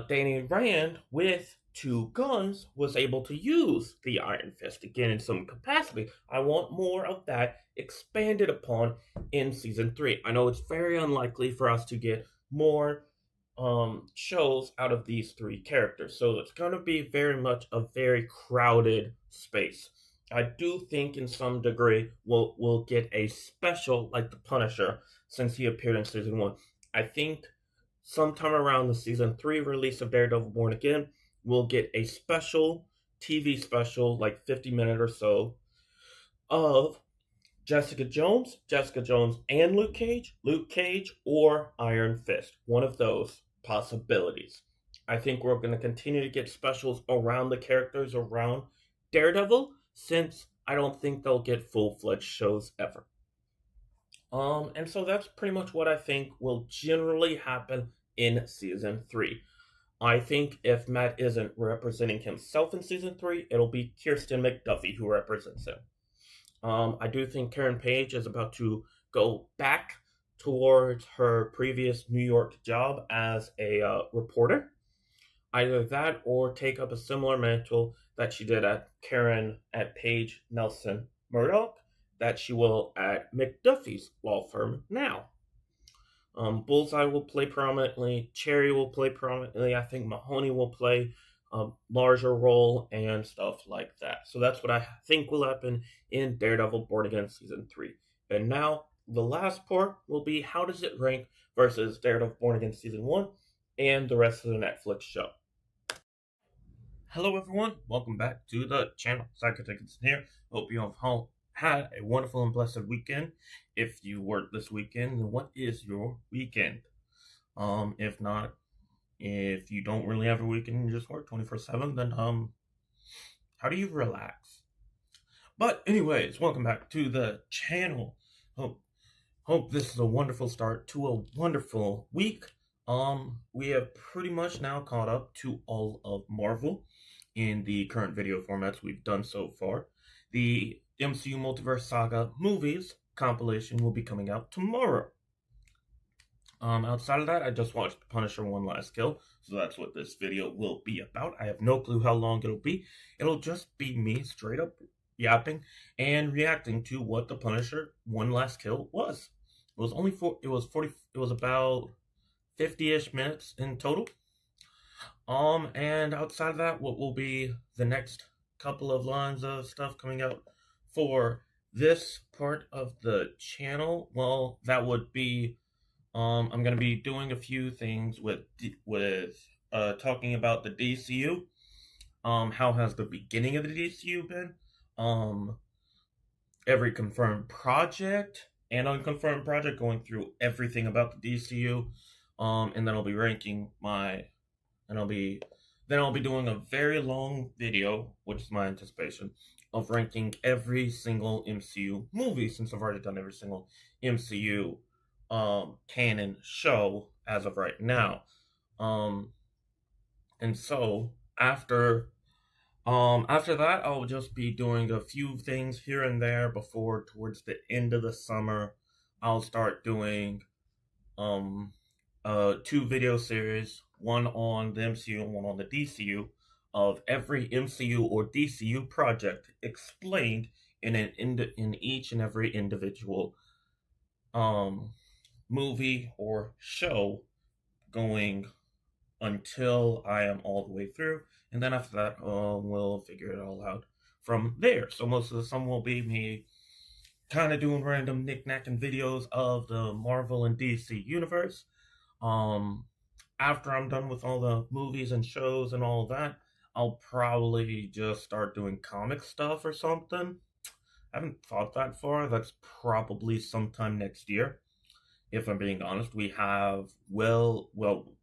[SPEAKER 1] Danny Rand, with two guns, was able to use the Iron Fist again in some capacity. I want more of that expanded upon in Season 3. I know it's very unlikely for us to get more shows out of these three characters, so it's going to be very much a very crowded space. I do think in some degree we'll get a special like the Punisher since he appeared in Season 1. I think sometime around the Season 3 release of Daredevil Born Again, we'll get a special TV special, like 50-minute or so, of Jessica Jones and Luke Cage, or Iron Fist. One of those possibilities. I think we're going to continue to get specials around the characters around Daredevil, since I don't think they'll get full-fledged shows ever. And so that's pretty much what I think will generally happen in Season 3. I think if Matt isn't representing himself in Season 3, it'll be Kirsten McDuffie who represents him. I do think Karen Page is about to go back towards her previous New York job as a reporter. Either that or take up a similar mantle that she did at Page Nelson Murdoch, that she will at McDuffie's law firm now. Bullseye will play prominently, Cherry will play prominently, I think Mahoney will play a larger role and stuff like that. So that's what I think will happen in Daredevil Born Again Season 3. And now, the last part will be how does it rank versus Daredevil Born Again Season 1 and the rest of the Netflix show. Hello everyone, welcome back to the channel. Saga here. Hope you have had a wonderful and blessed weekend. If you work this weekend, then what is your weekend? If not, if you don't really have a weekend and you just work 24/7, then how do you relax? But anyways, welcome back to the channel. Hope this is a wonderful start to a wonderful week. We have pretty much now caught up to all of Marvel in the current video formats we've done so far. The MCU Multiverse Saga movies compilation will be coming out tomorrow. Outside of that, I just watched Punisher One Last Kill, so that's what this video will be about. I have no clue how long it'll be. It'll just be me straight up yapping and reacting to what the Punisher One Last Kill was. It was about 50-ish minutes in total. And outside of that, what will be the next couple of lines of stuff coming out for this part of the channel? Well, that would be I'm going to be doing a few things with talking about the DCU. How has the beginning of the DCU been? Every confirmed project and unconfirmed project, going through everything about the DCU. And then I'll be ranking I'll be doing a very long video, which is my anticipation, of ranking every single MCU movie, since I've already done every single MCU canon show as of right now. And so after that, I'll just be doing a few things here and there before towards the end of the summer I'll start doing 2 video series, one on the MCU and one on the DCU, of every MCU or DCU project explained in each and every individual movie or show, going until I am all the way through, and then after that we'll figure it all out from there. So most of the summer will be me kind of doing random knick-knacking videos of the Marvel and DC universe. After I'm done with all the movies and shows and all of that, I'll probably just start doing comic stuff or something. I haven't thought that far. That's probably sometime next year. If I'm being honest, we have no,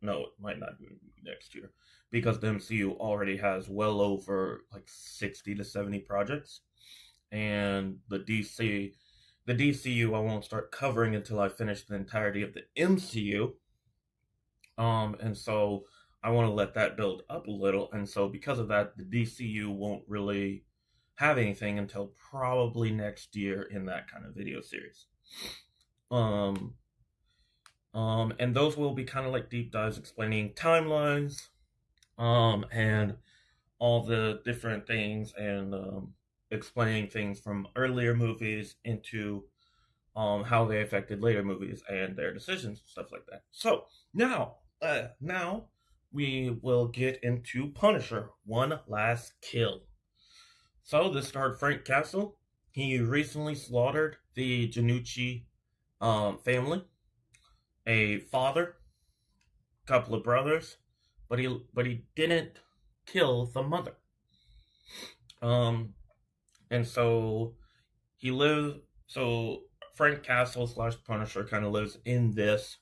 [SPEAKER 1] it might not be next year because the MCU already has well over like 60 to 70 projects, and the DCU I won't start covering until I finish the entirety of the MCU. And so I want to let that build up a little, and so because of that, the DCU won't really have anything until probably next year in that kind of video series. Um, and those will be kind of like deep dives explaining timelines, and all the different things, and explaining things from earlier movies into how they affected later movies and their decisions and stuff like that. So now we will get into Punisher: One Last Kill. So this starred Frank Castle. He recently slaughtered the Janucci family, a father, couple of brothers, but he didn't kill the mother. Um, and so he lived. So Frank Castle slash Punisher kind of lives in this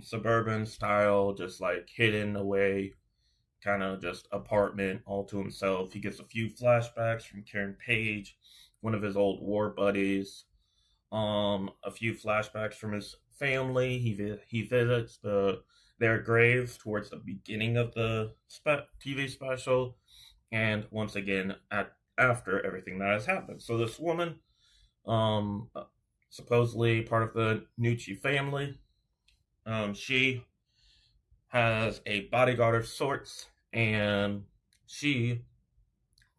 [SPEAKER 1] suburban style, just like hidden away, kind of just apartment all to himself. He gets a few flashbacks from Karen Page, one of his old war buddies. A few flashbacks from his family. He visits their graves towards the beginning of the TV special, and once again after everything that has happened. So this woman, um, supposedly part of the Nucci family, she has a bodyguard of sorts, and she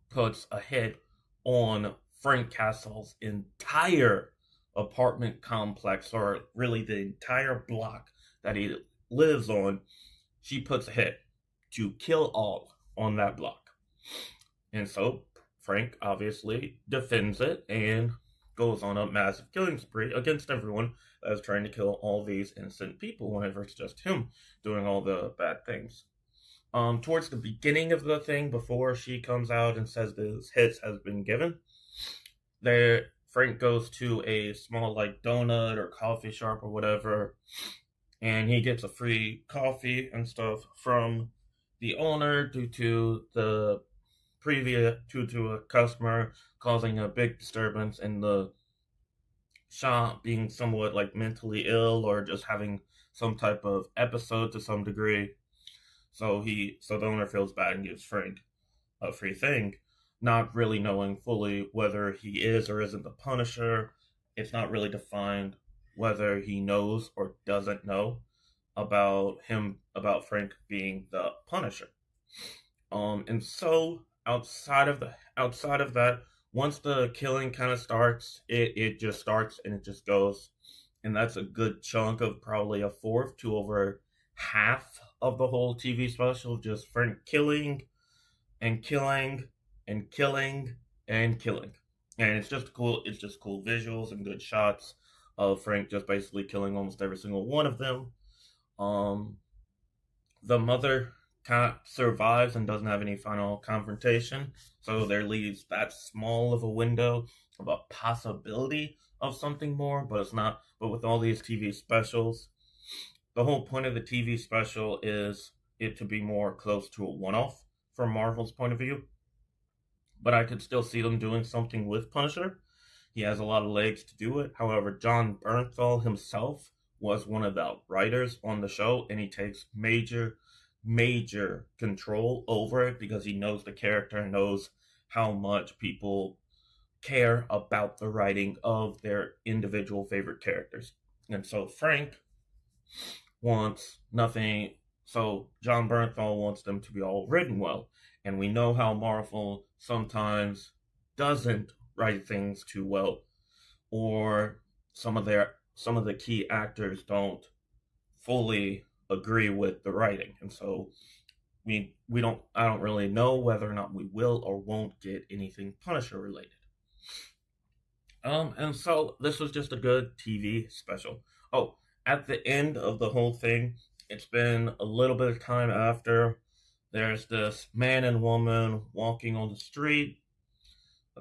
[SPEAKER 1] puts a hit on Frank Castle's entire apartment complex, or really the entire block that he lives on. She puts a hit to kill all on that block. And so Frank obviously defends it and goes on a massive killing spree against everyone that is trying to kill all these innocent people whenever it's just him doing all the bad things. Towards the beginning of the thing, before she comes out and says this hits has been given, there Frank goes to a small like donut or coffee shop or whatever, and he gets a free coffee and stuff from the owner due to a customer causing a big disturbance in the shop, being somewhat like mentally ill or just having some type of episode to some degree. So the owner feels bad and gives Frank a free thing, not really knowing fully whether he is or isn't the Punisher. It's not really defined whether he knows or doesn't know about Frank being the Punisher. And so outside of that, once the killing kind of starts, it just starts and it just goes, and that's a good chunk of probably a fourth to over half of the whole TV special, just Frank killing and killing and killing and killing. And it's just cool visuals and good shots of Frank just basically killing almost every single one of them. Um, the mother kind of survives and doesn't have any final confrontation, so there leaves that small of a window of a possibility of something more, but it's not. But with all these TV specials, the whole point of the TV special is it to be more close to a one-off from Marvel's point of view. But I could still see them doing something with Punisher. He has a lot of legs to do it. However, John Bernthal himself was one of the writers on the show, and he takes major control over it because he knows the character and knows how much people care about the writing of their individual favorite characters. And so Frank wants nothing. So John Bernthal wants them to be all written well. And we know how Marvel sometimes doesn't write things too well, or some of the key actors don't fully agree with the writing. And so we don't I don't really know whether or not we will or won't get anything Punisher related. And so this was just a good TV special. Oh, at the end of the whole thing, it's been a little bit of time after there's this man and woman walking on the street.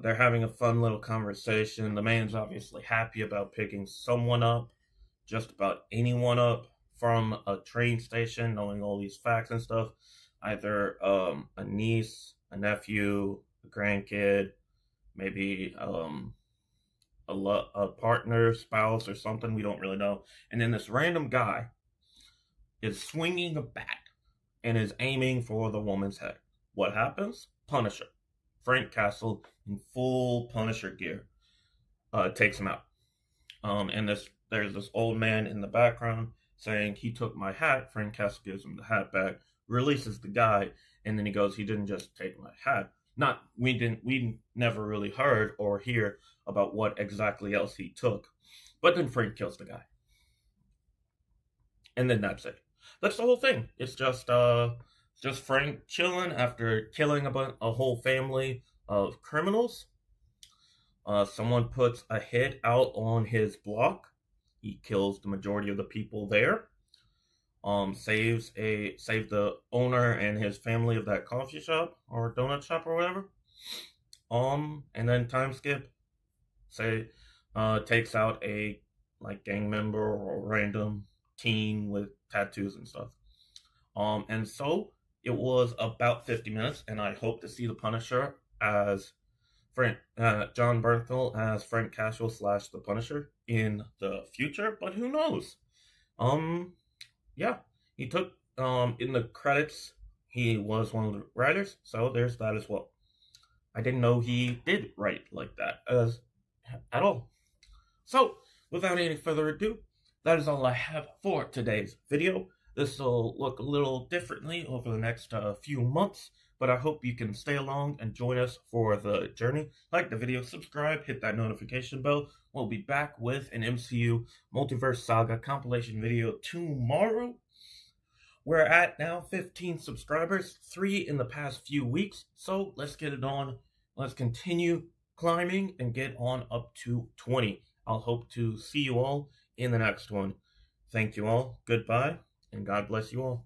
[SPEAKER 1] They're having a fun little conversation. The man's obviously happy about picking someone up, just about anyone up from a train station, knowing all these facts and stuff. Either a niece, a nephew, a grandkid, maybe a partner, spouse, or something. We don't really know. And then this random guy is swinging a bat and is aiming for the woman's head. What happens? Punisher. Frank Castle in full Punisher gear takes him out. And there's this old man in the background saying, "He took my hat." Frank Castle gives him the hat back, releases the guy, and then he goes, "He didn't just take my hat." We never really heard or hear about what exactly else he took. But then Frank kills the guy. And then that's it. That's the whole thing. It's just Frank chilling after killing a whole family of criminals. Someone puts a hit out on his block. He kills the majority of the people there. Saves the owner and his family of that coffee shop or donut shop or whatever. And then time skip. Takes out a gang member or random teen with tattoos and stuff. And so it was about 50 minutes, and I hope to see the Punisher as John Bernthal as Frank Castle / the Punisher in the future, but who knows? Yeah, he took in the credits. He was one of the writers, so there's that as well. I didn't know he did write like that at all. So, without any further ado, that is all I have for today's video. This will look a little differently over the next few months, but I hope you can stay along and join us for the journey. Like the video, subscribe, hit that notification bell. We'll be back with an MCU Multiverse Saga compilation video tomorrow. We're at now 15 subscribers, 3 in the past few weeks, so let's get it on. Let's continue climbing and get on up to 20. I'll hope to see you all in the next one. Thank you all, goodbye, and God bless you all.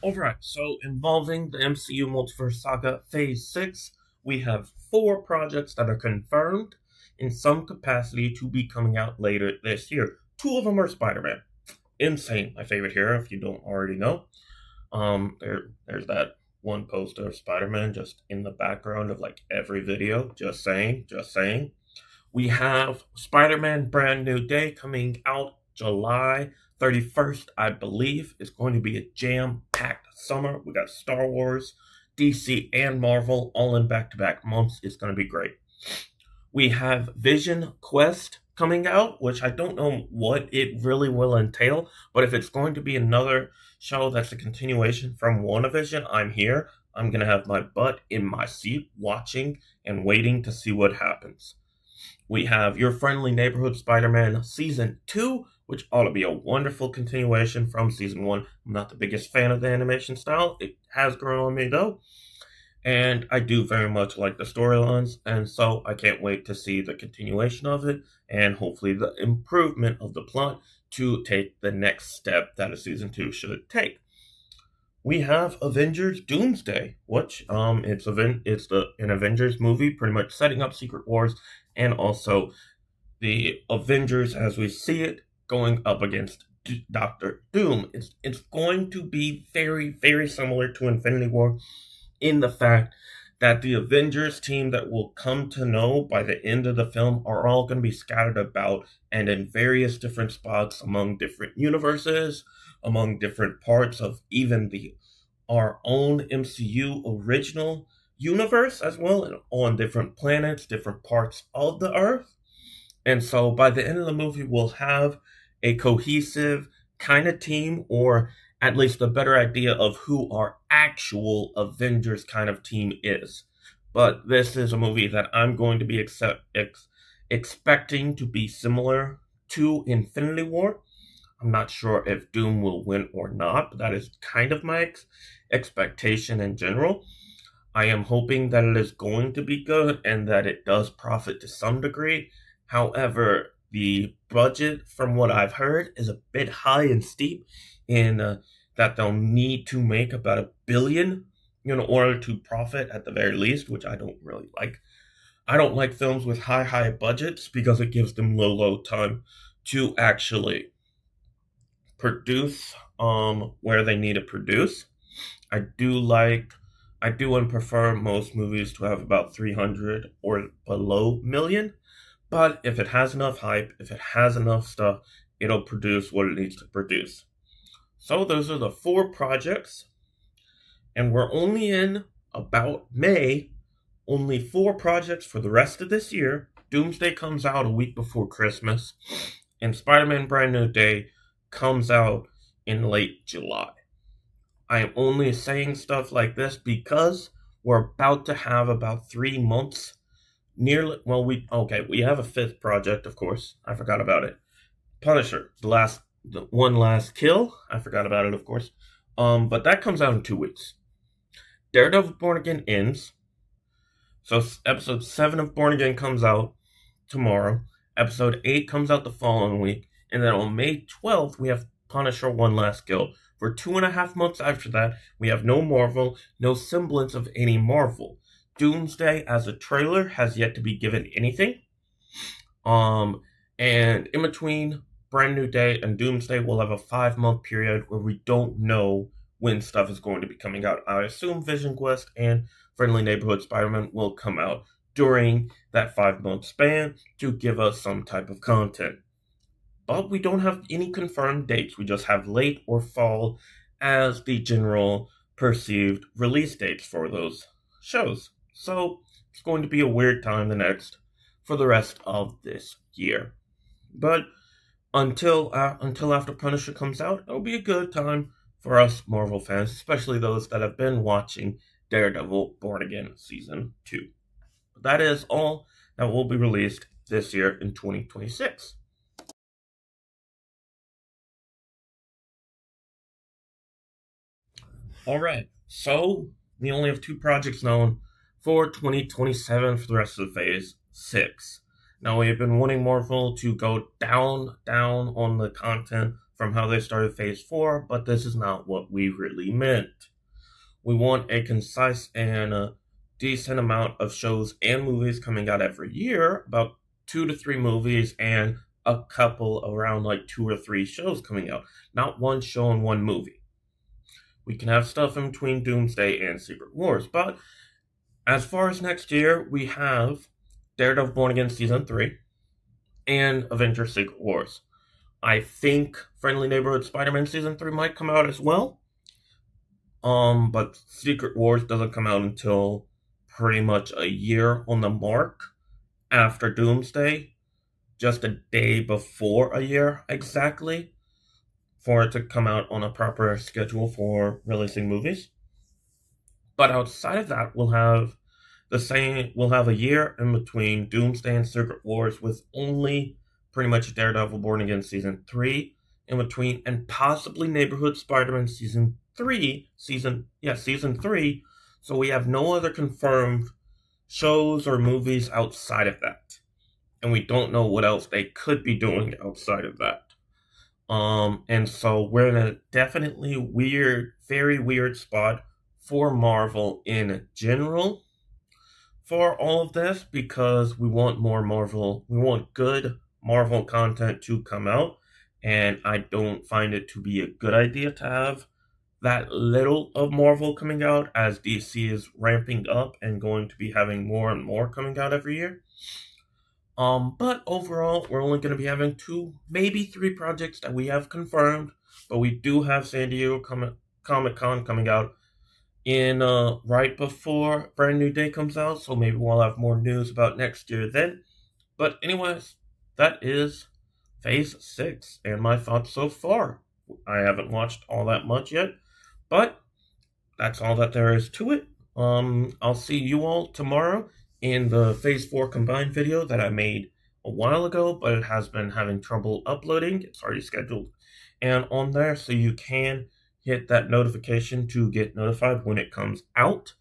[SPEAKER 1] Alright, so involving the MCU Multiverse Saga Phase 6, we have 4 projects that are confirmed in some capacity to be coming out later this year. 2 of them are Spider-Man. Insane, my favorite hero, if you don't already know. There's that one poster of Spider-Man just in the background of every video. Just saying. We have Spider-Man Brand New Day coming out July 31st, I believe. It's going to be a jam-packed summer. We got Star Wars, DC, and Marvel all in back-to-back months. It's going to be great. We have Vision Quest coming out, which I don't know what it really will entail, but if it's going to be another show that's a continuation from WandaVision, I'm here. I'm going to have my butt in my seat watching and waiting to see what happens. We have Your Friendly Neighborhood Spider-Man Season 2, which ought to be a wonderful continuation from Season 1. I'm not the biggest fan of the animation style. It has grown on me, though. And I do very much like the storylines, and so I can't wait to see the continuation of it, and hopefully the improvement of the plot to take the next step that a Season 2 should take. We have Avengers Doomsday, which it's an Avengers movie, pretty much setting up Secret Wars, and also the Avengers as we see it going up against Doctor Doom. It's going to be very, very similar to Infinity War in the fact that the Avengers team that we'll come to know by the end of the film are all going to be scattered about and in various different spots among different universes, among different parts of even our own MCU original universe as well, and on different planets, different parts of the Earth. And so by the end of the movie, we'll have a cohesive kind of team, or at least a better idea of who our actual Avengers kind of team is. But this is a movie that I'm going to be expecting to be similar to Infinity War. I'm not sure if Doom will win or not, but that is kind of my expectation in general. I am hoping that it is going to be good and that it does profit to some degree. However, the budget, from what I've heard, is a bit high and steep in that they'll need to make about $1 billion in order to profit at the very least, which I don't really like. I don't like films with high budgets because it gives them low time to actually produce where they need to produce. I do and prefer most movies to have about 300 or below million, but if it has enough hype, if it has enough stuff, it'll produce what it needs to produce. So those are the 4 projects, and we're only in about May, only 4 projects for the rest of this year. Doomsday comes out a week before Christmas, and Spider-Man Brand New Day comes out in late July. I am only saying stuff like this because we're about to have about 3 months. We have a 5th project, of course. I forgot about it. Punisher, the one last kill. I forgot about it, of course. But that comes out in 2 weeks. Daredevil Born Again ends. So episode 7 of Born Again comes out tomorrow. Episode 8 comes out the following week. And then on May 12th, we have Punisher One Last Kill. For 2.5 months after that, we have no Marvel, no semblance of any Marvel. Doomsday, as a trailer, has yet to be given anything. And in between Brand New Day and Doomsday, we'll have a 5-month period where we don't know when stuff is going to be coming out. I assume Vision Quest and Friendly Neighborhood Spider-Man will come out during that 5-month span to give us some type of content. But we don't have any confirmed dates. We just have late or fall as the general perceived release dates for those shows. So it's going to be a weird time for the rest of this year. But until after Punisher comes out, it'll be a good time for us Marvel fans, especially those that have been watching Daredevil Born Again Season 2. That is all that will be released this year in 2026. Alright, so we only have 2 projects known for 2027 for the rest of the Phase 6. Now, we have been wanting Marvel to go down on the content from how they started Phase 4, but this is not what we really meant. We want a concise and a decent amount of shows and movies coming out every year, about 2 to 3 movies and a couple around like 2 or 3 shows coming out, not one show and one movie. We can have stuff in between Doomsday and Secret Wars, but as far as next year, we have Daredevil Born Again Season 3 and Avengers Secret Wars. I think Friendly Neighborhood Spider-Man Season 3 might come out as well. But Secret Wars doesn't come out until pretty much a year on the mark after Doomsday, just a day before a year exactly, for it to come out on a proper schedule for releasing movies. But outside of that, we'll have a year in between Doomsday and Secret Wars with only pretty much Daredevil Born Again Season 3 in between, and possibly Neighborhood Spider-Man Season 3. So we have no other confirmed shows or movies outside of that. And we don't know what else they could be doing outside of that. And so we're in a definitely very weird spot for Marvel in general for all of this, because we want more Marvel. We want good Marvel content to come out, and I don't find it to be a good idea to have that little of Marvel coming out, as DC is ramping up and going to be having more and more coming out every year. But overall, we're only going to be having 2, maybe 3 projects that we have confirmed, but we do have San Diego Comic-Con coming out in right before Brand New Day comes out, so maybe we'll have more news about next year then. But anyways, that is Phase 6 and my thoughts so far. I haven't watched all that much yet, but that's all that there is to it. I'll see you all tomorrow in the Phase 4 combined video that I made a while ago, but it has been having trouble uploading. It's already scheduled and on there, so you can hit that notification to get notified when it comes out.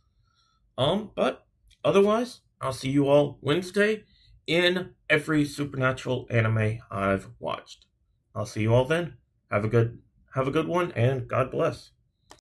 [SPEAKER 1] But otherwise, I'll see you all Wednesday in every supernatural anime I've watched. I'll see you all then. Have a good one, and God bless.